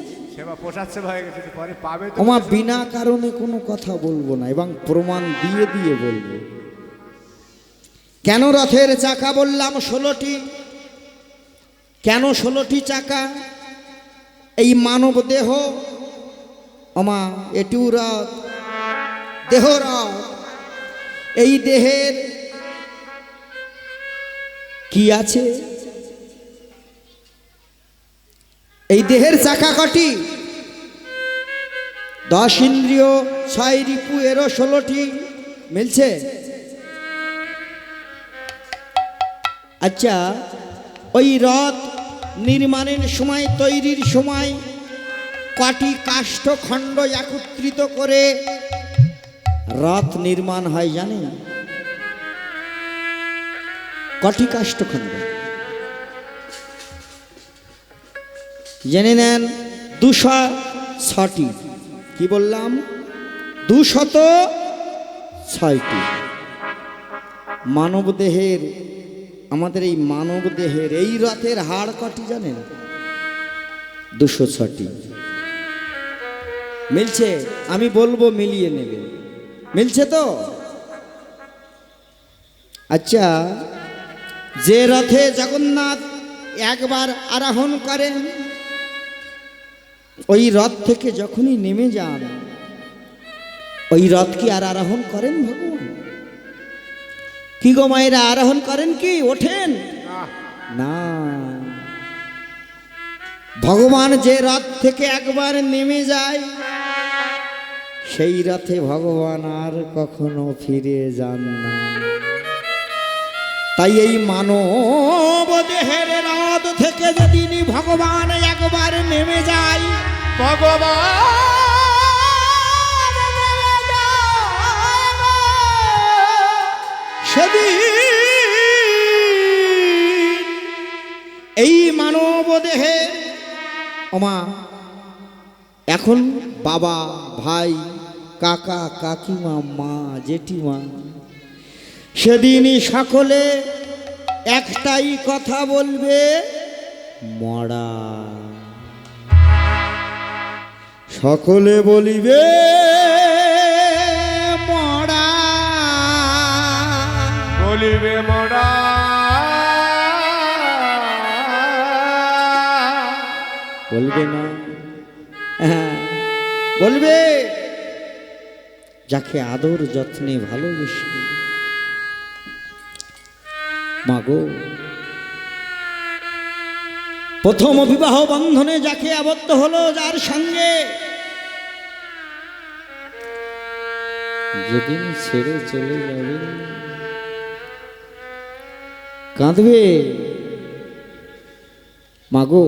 সেবা প্রসাদ সেবা হয়ে গেছে, পরে পাবে তো। ওমা বিনা কারণে কোনো কথা বলবো না এবং প্রমাণ দিয়ে দিয়ে বলবো। কেন রথের চাকা বললাম 16টি? কেন 16টি চাকা? এই মানব দেহ ওমা এটিও রথ, দেহ রথ। এই দেহের কি আছে? এই দেহের চাকা কটি? 10 ইন্দ্রিয়, 6 রিপু, এরও 16টি। মিলছে? আচ্ছা, ওই রথ নির্মাণের সময়, তৈরির সময় কটি কাষ্ঠখণ্ড একত্রিত করে রথ নির্মাণ হয় জানেন? কটি কাষ্ঠখণ্ড জেনে নেন? 206টি। কি বললাম? 206টি। মানব দেহের, আমাদের এই মানব দেহের এই রথের হাড় কটি জানেন? 206টি। মিলছে? আমি বলবো, মিলিয়ে নেবে। মিলছে তো? আচ্ছা, যে রথে জগন্নাথ একবার আরোহণ করেন, ওই রথ থেকে যখনই নেমে যান, ওই রথ কি আর আরোহণ করেন ভগবান? কি গো মায়েরা, আরোহণ করেন কি? ওঠেন না। ভগবান যে রথ থেকে একবার নেমে যায়, সেই রথে ভগবান আর কখনো ফিরে যান না। তাই এই মানব দেহের রথ থেকে যেদিন ভগবান একবার নেমে যায়, ভগবান সেদিন এই মানব দেহে ওমা এখন বাবা, ভাই, কাকা, কাকিমা, মা, জেঠিমা, সেদিনই সকলে একটাই কথা বলবে, মরা। সকলে বলিবে মরা, বলিবে মরা। বলবে না? হ্যাঁ, বলবে। যাকে আদর যত্নে ভালোবেসে, মাগো প্রথম বিবাহ বন্ধনে যাকে আবদ্ধ হলো, যার সঙ্গে যেদিন ছেড়ে চলে যাবে, কাঁদবে। মাগো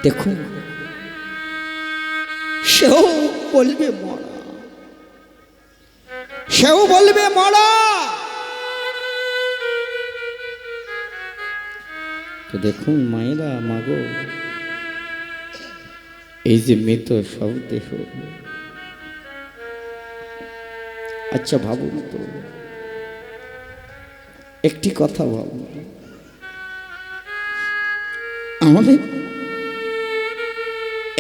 দেখুন, সেও বলবে মরা, সেও বলবে মরা। তো দেখুন মায়েরা, মাগো এই যে মৃত সব দেহ, আচ্ছা ভাবুন তো, একটি কথা ভাবুন, আমাদের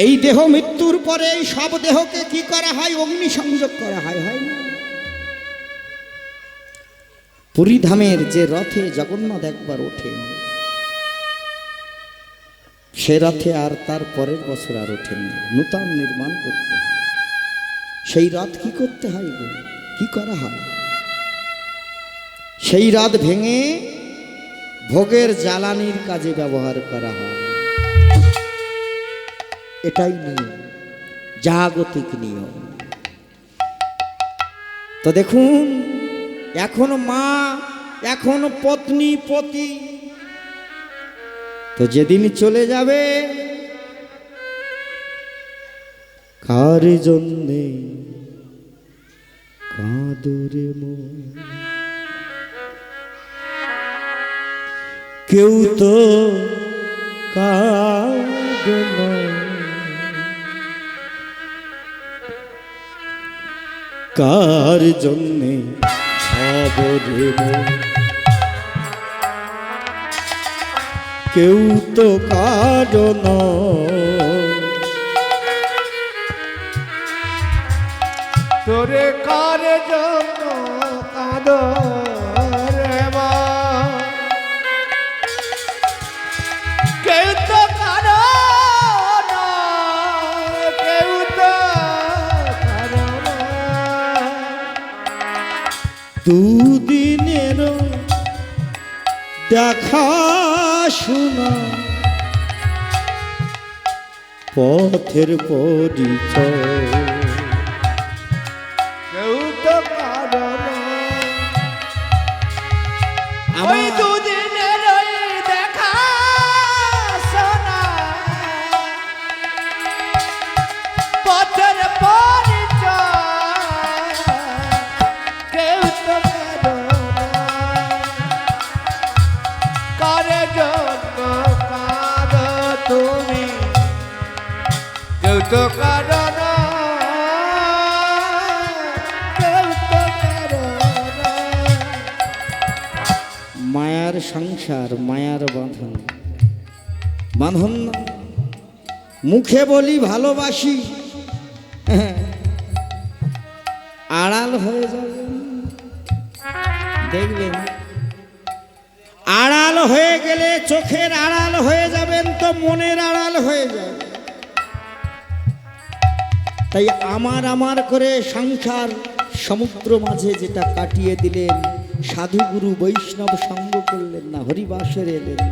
এই দেহ মৃত্যুর পরে এই সব দেহকে কি করা হয়? অগ্নি সংযোগ করা হয়, হয় না? পুরীধামের যে রথে জগন্নাথ একবার ওঠেন, সে রথে আর তার পরের বছর আর ওঠেন না, নূতন নির্মাণ করতে হয়। সেই রথ কি করতে হয় গো? কি করা হয়? সেই রথ ভেঙে ভোগের জ্বালানির কাজে ব্যবহার করা হয়। এটাই নিয়ম, জাগতিক নিয়ম। তো দেখুন, এখন মা, এখন পত্নী, পতি, তো যেদিন চলে যাবে, কার জন্যে কাঁদরে মন? কেউ তো কাঁদে না, কার জন্যে কাঁদরে মন? কেউ তো কাঁদে না, তোরে কার জন্য কাঁদো রে মা কেউ তো কারো না কেউ তো কারো না দুদিনের দেখা শোনা পথের পরিচয় কেউ তো কারো না ওই দুদিনের ওই দেখা শোনা পথের পরিচয় কেউ তো কারো না কারে জন্য কাঁদো তুমি কেউ তো কারো না কেউ তো কারো না মায়ার সংসার মায়ার বাঁধন বাঁধন না মুখে বলি ভালোবাসি আড়াল হয়ে যাবে দেখবেন আড়াল হয়ে গেলে চোখের আড়াল হয়ে যাবেন তো মনের আড়াল হয়ে যাবে তাই আমার করে সংসার সমুদ্র মাঝে যেটা কাটিয়ে দিলেন সাধুগুরু বৈষ্ণব সঙ্গ করলেন না হরিবাসের এলেন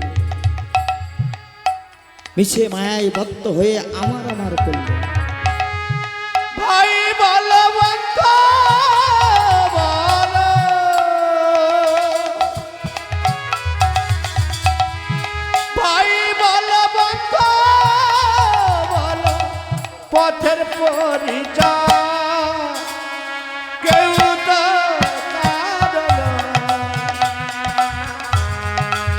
মিছে মায়ায় বদ্ধ হয়ে আমার করলেন ভাই বলো বন্ধু বলো ভাই বলো বন্ধু বলো পথের পরিচয় কেউ তো কারো না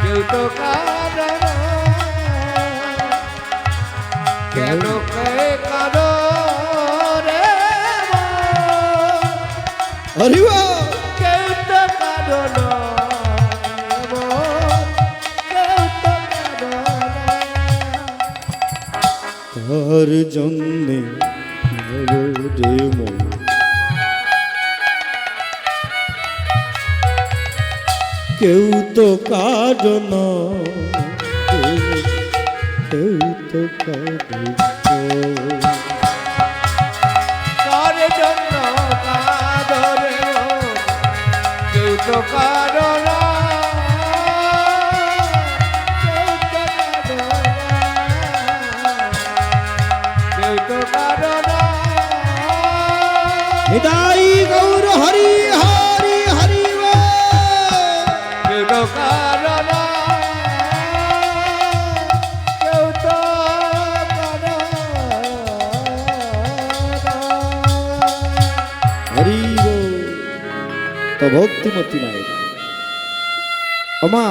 কেউ তো কারো না কেন কে কারো রে মন? হরিবা কেউ তো কারো না মন, কেউ তো কারো না। তার জন্যে রে মন কেউ তো কারণ কেউ তো কারণ কার জন্য কাঁদো রে মন? কেউ তো কারো না, কেউ তো কারো না, কেউ তো কারো না। নিতাই গৌর হরি হরি হরি কেউ তো কারো না, কেউ তো কারো না। হরি তো ভক্তিমতী মায়ের ওমা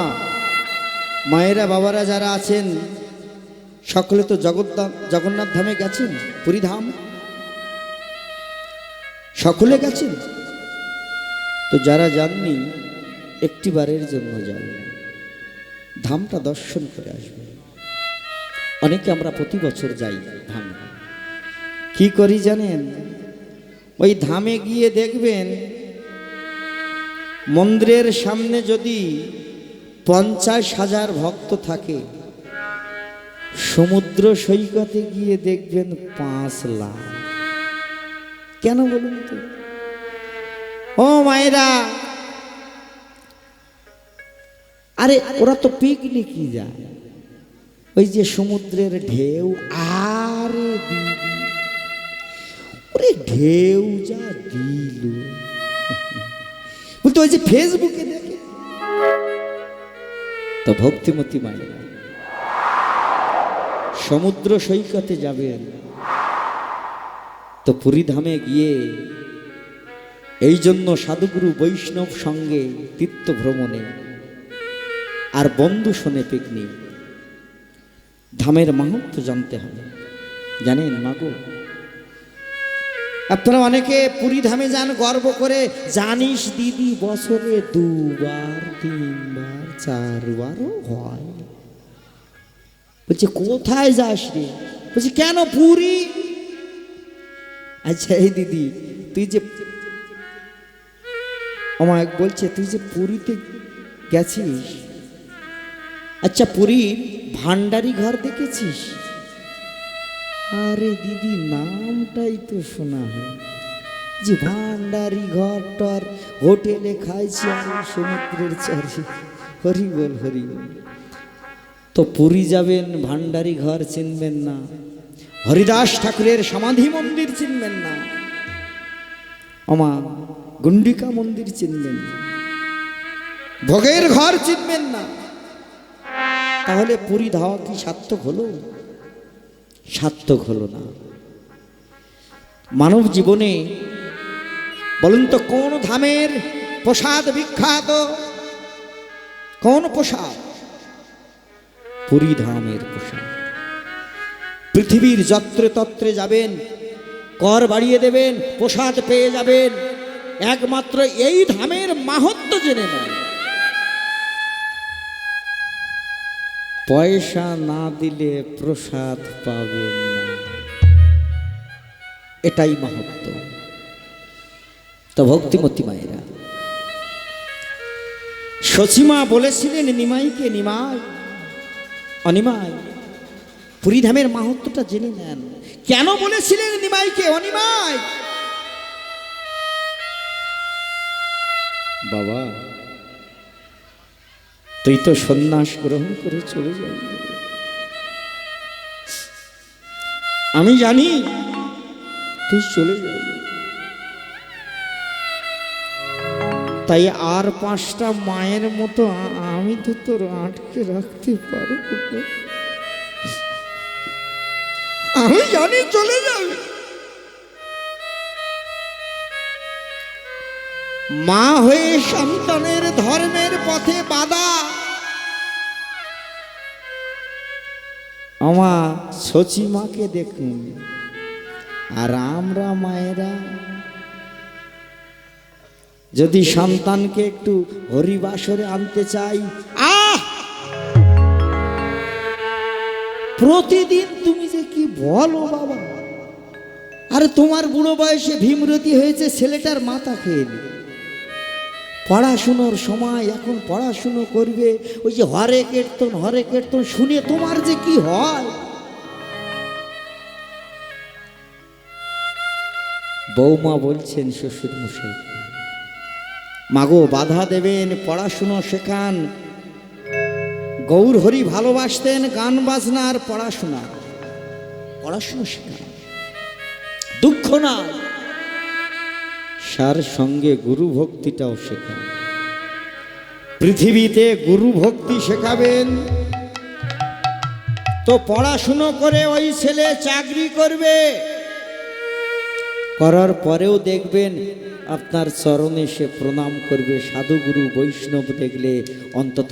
মায়েরা বাবারা যারা আছেন সকলে তো জগন্নাথ ধামে গেছেন পুরীধাম সকলে গেছেন তো যারা যাননি একটিবারের জন্য যাবেন ধামটা দর্শন করে আসবেন অনেকে আমরা প্রতি বছর যাই ধামে কি করি জানেন ওই ধামে গিয়ে দেখবেন মন্দিরের সামনে যদি 50,000 ভক্ত থাকে সমুদ্র সৈকতে গিয়ে দেখবেন 5 লাখ কেন বলুন তো ও মায়েরা আরে ওরা তো পিকনিকই যায় ওই যে সমুদ্রের ঢেউ আরে দিদি ওরে ঢেউ যা দিল বলতো ওই যে ফেসবুকে দেখে তো ভক্তিমতী মায়েরা সমুদ্র সৈকতে যাবেন তো পুরীধামে গিয়ে এই জন্য সাধুগুরু বৈষ্ণব সঙ্গে তীর্থ ভ্রমণে আর বন্ধু শোনে পিকনিক ধামের মাহাত্ম্য জানতে হবে জানেন মাগো আপনারা অনেকে পুরীধামে যান গর্ব করে জানিস দিদি বছরে 2বার 3বার 4বারও হয় বলছে কোথায় যাস রে বলছে কেন পুরী আচ্ছা এই দিদি তুই যে আমায় বলছে তুই যে পুরীতে গেছিস, আচ্ছা পুরীর ভান্ডারি ঘর দেখেছিস? আরে দিদি নামটাই তো শোনা হয়, যে ভান্ডারি ঘরটার হোটেলে খাইছি আমি সমুদ্রের চারি। হরি বল হরি বল। তো পুরী যাবেন ভান্ডারি ঘর চিনবেন না, হরিদাস ঠাকুরের সমাধি মন্দির চিনবেন না, আমা গুন্ডিকা মন্দির চিনবেন না, ভোগের ঘর চিনবেন না, তাহলে পুরী ধাওয়া কি সার্থক হলো? সার্থক হলো না। মানব জীবনে বলুন তো কোন ধামের প্রসাদ বিখ্যাত? কোন প্রসাদ? পুরী ধামের প্রসাদ। পৃথিবীর যত্রে তত্রে যাবেন, কর বাড়িয়ে দেবেন, প্রসাদ পেয়ে যাবেন, একমাত্র এই ধামের মাহাত্ম্য জেনে নেন। পয়সা না দিলে প্রসাদ পাবেন না, এটাই মাহাত্ম্য। তো ভক্তিমতী মায়েরা, সচিমা বলেছিলেন নিমাইকে, নিমাই অনিমাই পুরীধামের মাহাত্ম্যটা জেনে নেন। কেন বলেছিলেন নিমাইকে, অনিমাই? বাবা তুই তো সন্ন্যাস গ্রহণ করে চলে যাবি, আমি জানি তুই চলে যাবি, তাই আর 5টা মায়ের মতো আমি তো তোর আটকে রাখতে পারবো না। আমি জানি চলে যাবে, মা হয়ে সন্তানের ধর্মের পথে বাধা। আমার সচিমাকে দেখুন, আর আমরা মায়েরা যদি সন্তানকে একটু হরিবাসরে আনতে চাই, প্রতিদিন তুমি যে কি বলো বাবা, আরে তোমার বুড়ো বয়সে ভীমরতি হয়েছে, ছেলেটার মাথা খেয়ে নি। পড়াশুনোর সময়, এখন পড়াশুনো করবে, ওই যে হরে কীর্তন শুনে তোমার যে কি হয়। বৌমা বলছেন শ্বশুর মশাই, মাগো বাধা দেবেন, পড়াশুনো শেখান। গৌর হরি ভালোবাসতেন গান বাজনার পড়াশুনো শেখান, দুঃখ না, সার সঙ্গে গুরু ভক্তিটাও শেখান। পৃথিবীতে গুরু ভক্তি শেখাবেন তো পড়াশুনো করে ওই ছেলে চাকরি করবে, করার পরেও দেখবেন আপনার চরণে সে প্রণাম করবে। সাধুগুরু বৈষ্ণব দেখলে অন্তত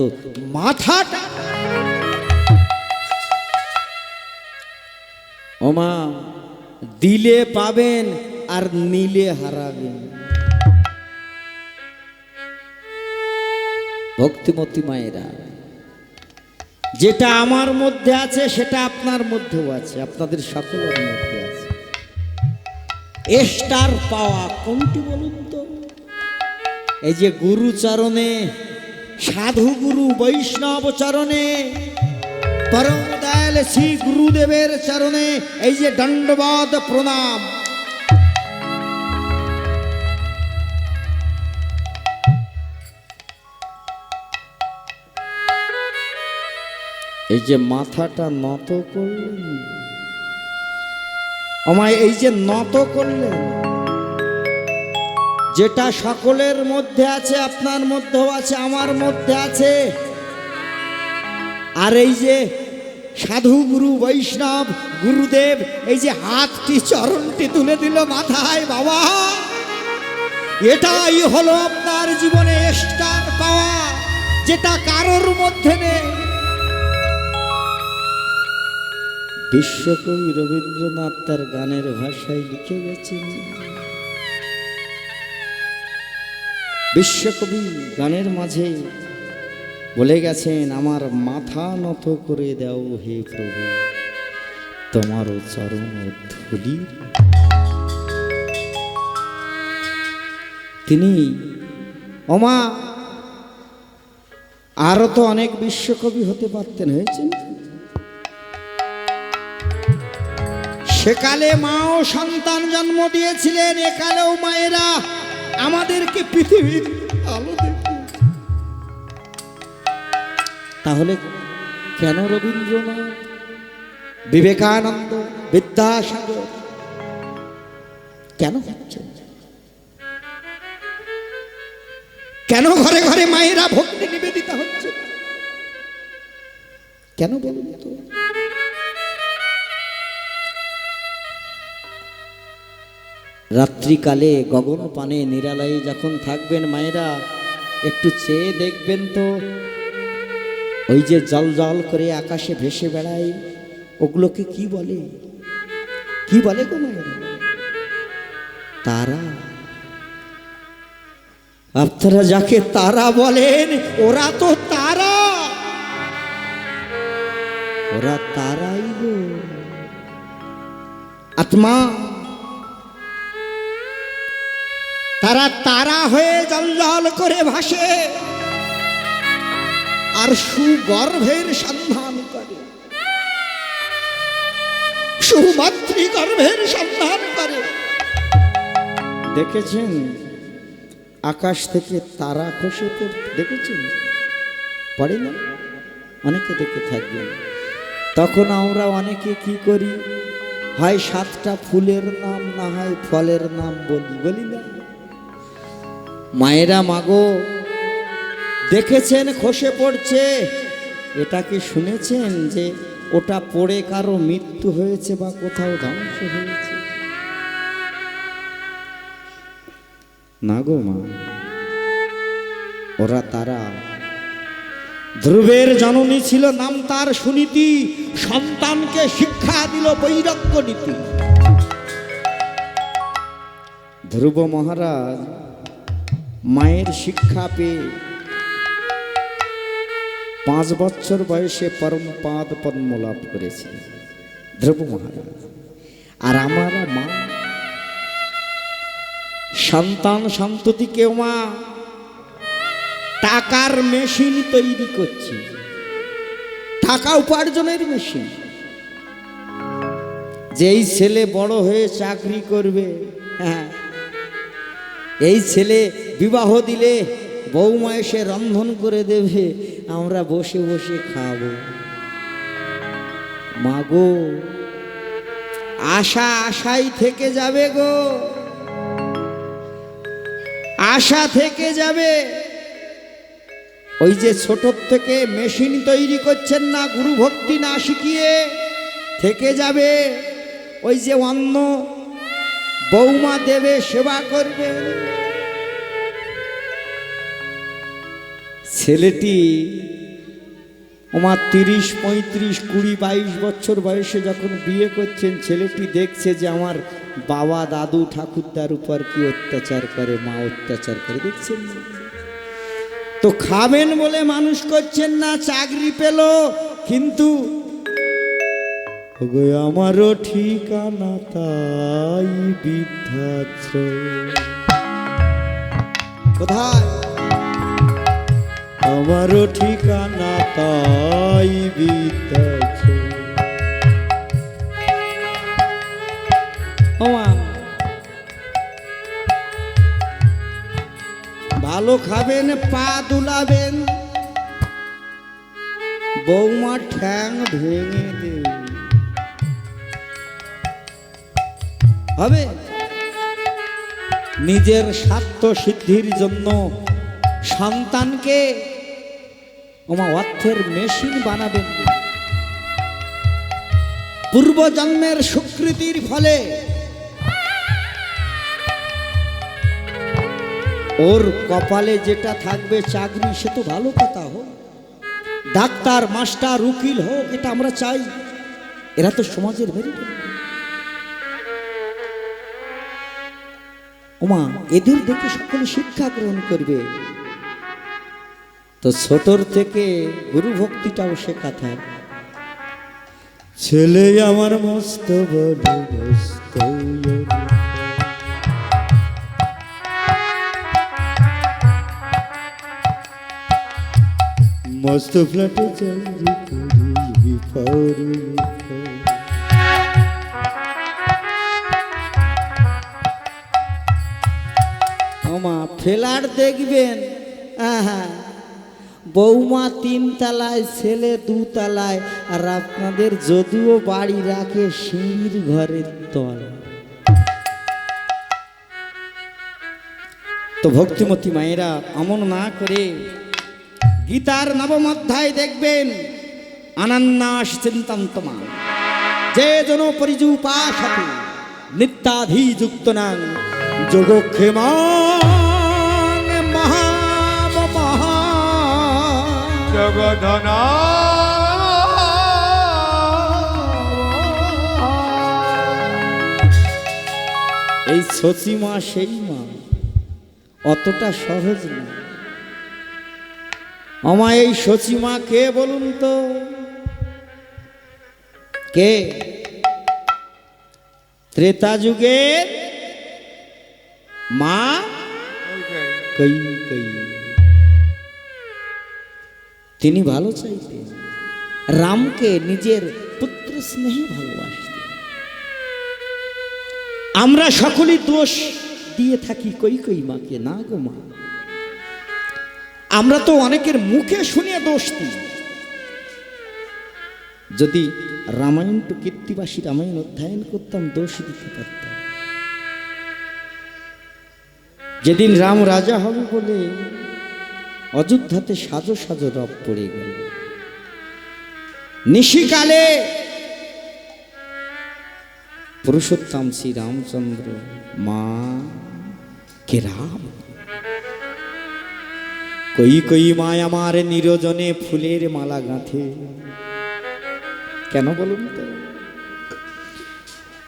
মাথাটা, ওমা দিলে পাবেন আর নিলে হারাবেন। ভক্তিমতী মায়েরা, যেটা আমার মধ্যে আছে সেটা আপনার মধ্যেও আছে, আপনাদের সকলের মধ্যে আছে। এস্টার পাওয়া কোনটি বলুন তো? এই যে গুরু চরণে, সাধু গুরু বৈষ্ণব চরণে, পরম দয়াল শ্রী গুরুদেবের চরণে এই যে দণ্ডবাদ প্রণাম, এই যে মাথাটা নত করলেন, আমায় এই যে নত করলেন, যেটা সকলের মধ্যে আছে, আপনার মধ্যেও আছে, আমার মধ্যে আছে। আর এই যে সাধু গুরু বৈষ্ণব গুরুদেব এই যে হাতটি চরণটি তুলে দিল মাথায়, বাবা এটাই হলো আপনার জীবনে স্টার পাওয়া, যেটা কারোর মধ্যে নেই। বিশ্বকবি রবীন্দ্রনাথ তার গানের ভাষায় লিখে গেছেন, বিশ্বকবি গানের মাঝে বলে গেছেন, আমার মাথা নত করে দাও হে প্রভু তোমারও চরণ ধুলি। তিনি ওমা আরো তো অনেক বিশ্বকবি হতে পারতেন, হয়েছেন। সেকালে মাও সন্তান জন্ম দিয়েছিলেন, একালেও মায়েরা আমাদেরকে পৃথিবীর আলো দেখিয়েছে। তাহলে কেন রবীন্দ্রনাথ, বিবেকানন্দ, বিদ্যাসাগর কেন হচ্ছে? কেন ঘরে ঘরে মায়েরা ভক্তি নিবেদিতা হচ্ছে? কেন বলুন তো? রাত্রিকালে গগন পানে নিরালয়ে যখন থাকবেন মায়েরা, একটু চেয়ে দেখবেন তো ওই যে জল জল করে আকাশে ভেসে বেড়ায়, ওগুলোকে কি বলে? কি বলে গো মায়েরা? তারা। আপনারা যাকে তারা বলেন, ওরা তো তারা, ওরা তারাই গো। আত্মা তারা তারা হয়ে জল করে ভাসে আর সুগর্ভের সন্ধান করে, সুমাতৃগর্ভের সন্ধান করে। দেখেছেন আকাশ থেকে তারা খসে পড়তে? দেখেছেন? পড়ে না? অনেকে দেখে থাকবেন। তখন আমরা অনেকে কি করি, হয় 7টা ফুলের নাম, না হয় ফলের নাম বলি না? মায়েরা মাগো দেখেছেন খসে পড়ছে, এটা কি শুনেছেন যে ওটা পড়ে কারো মৃত্যু হয়েছে বা কোথাও ধ্বংস হয়েছে? না গো মা, ওরা তারা। ধ্রুবের জননী ছিল, নাম তার সুনীতি, সন্তানকে শিক্ষা দিল বৈরাগ্য নীতি। ধ্রুব মহারাজ মায়ের শিক্ষা পেয়ে 5 বছর বয়সে পরম পাদ পদ্ম লাভ করেছে ধ্রুব মহারাজ। আর আমার মা সন্তান সন্ততিকে মা টাকার মেশিন তৈরি করছে, টাকা উপার্জনের মেশিন। যেই ছেলে বড় হয়ে চাকরি করবে, হ্যাঁ, এই ছেলে বিবাহ দিলে বৌমা এসে রন্ধন করে দেবে, আমরা বসে বসে খাবো। মাগো আশা আশাই থেকে যাবে গো, আশা থেকে যাবে। ওই যে ছোট থেকে মেশিন তৈরি করছেন না, গুরু ভক্তি না শিখিয়ে, থেকে যাবে। ওই যে অন্ন বৌমা দেবে, সেবা করবে। ছেলেটি ওমা 30, 35, 20, 22 বছর বয়সে যখন বিয়ে করছেন, ছেলেটি দেখছে যে আমার বাবা দাদু ঠাকুরদার উপর কি অত্যাচার করে, মা অত্যাচার করে, দেখছেন না? তো খাবেন বলে মানুষ করছেন না, চাকরি পেল, কিন্তু আমারও ঠিকানা তাই বৃদ্ধাশ্রম। কোথায়? আমারও ঠিকানা তাই বৃদ্ধাশ্রম। ভালো খাবেন, পা দুলাবেন, বৌমা ঠ্যাং ভেঙে দেবে। হবে নিজের স্বার্থ সিদ্ধির জন্য সন্তানকে অর্থের মেশিন বানাবেন। পূর্বজন্মের স্বীকৃতির ফলে ওর কপালে যেটা থাকবে চাকরি, সে তো ভালো কথা হোক, ডাক্তার, মাস্টার, উকিল হোক, এটা আমরা চাই। এরা তো সমাজের মেরুদণ্ড। ওমা এদের দেখে সকলে শিক্ষা গ্রহণ করবে। তো ছোটর থেকে গুরু ভক্তিটাও শেখাতে হবে। ছেলে আমার মস্ত বড় মস্ত, মস্ত ফ্ল্যাটে চাকরি করি পাওরি আমা ফ্ল্যাট দেখবেন বৌমা 3 তলায় ছেলে 2 তলায় আর আপনাদের যদিও বাড়ি রাখে সিঁড়ির ঘরের তল তো ভক্তিমতী মায়েরা আমন না করে গীতার 9ম অধ্যায় দেখবেন অনন্যাস চিন্তন্তমা যে জন পরিযুপাসতে নিত্যাধিযুক্ত নাং যোগক্ষেমাং মহা জগধনা এই শচীমা সেই মা অতটা সহজ না আমায় এই শচীমা কে বলুন তো কে ত্রেতা যুগের মা কই কই তিনি ভালো চাইতেন রামকে নিজের পুত্র স্নেহে ভালোবাসতেন আমরা সকলেই দোষ দিয়ে থাকি কই কই মাকে না গো মা আমরা তো অনেকের মুখে শুনে দোষ দিই যদি রামায়ণ টু কীর্তিবাসী রামায়ণ অধ্যয়ন করতাম দোষ দিতে পারতাম যেদিন রাম রাজা হবে বলে অযোধ্যাতে সাজো সাজো রব পড়ে গেল নিশিকালে পুরুষোত্তম শ্রী রামচন্দ্র মা কে রাম কই কই মায় আমার নিরজনে ফুলের মালা গাঁথে কেন বলুন তো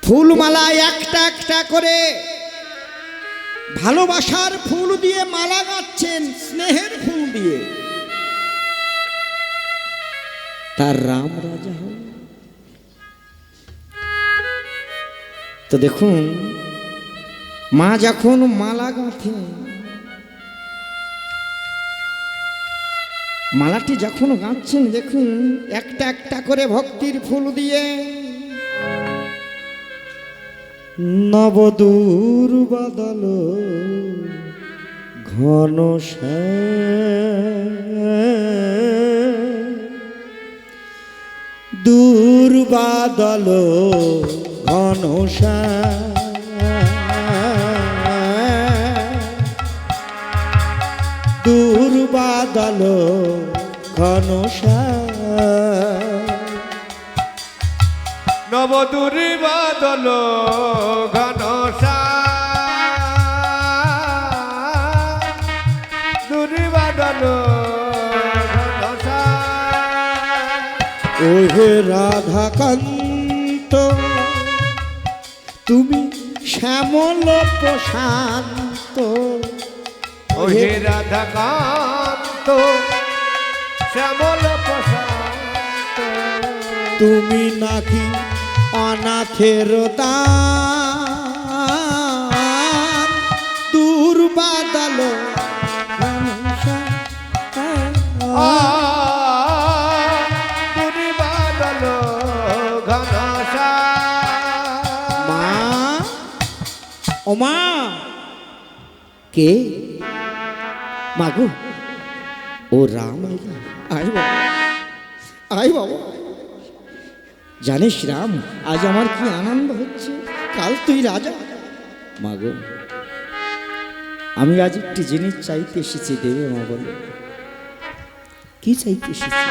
ফুলমালা একটা একটা করে ভালোবাসার ফুল দিয়ে মালা গাঁথছেন স্নেহের ফুল দিয়ে তার রাম রাজা হল তো দেখুন মা যখন মালা গাঁথে মালাটি যখন গাঁথছেন দেখুন একটা একটা করে ভক্তির ফুল দিয়ে নবদূর বাদল ঘন দূর বাদল ঘন দূর বাদল ঘন নবদূরি বাদল ঘনসা দূরি বাদল ঘনসা ওহে রাধাকান্ত তুমি শ্যামল প্রশান্ত ওহে রাধাকান্ত শ্যামল প্রশান্ত তুমি নাকি অনাথের দান দূর বাদল দূরি বাদল ঘনসা মা ও মা কে মাগো ও রাম আয় বাবা আয় বাবা জানিস রাম আজ আমার কি আনন্দ হচ্ছে কাল তুই রাজা মাগো আমি আজ একটি জিনিস চাইতে এসেছি দেবে মা বলে কি চাইতে এসেছি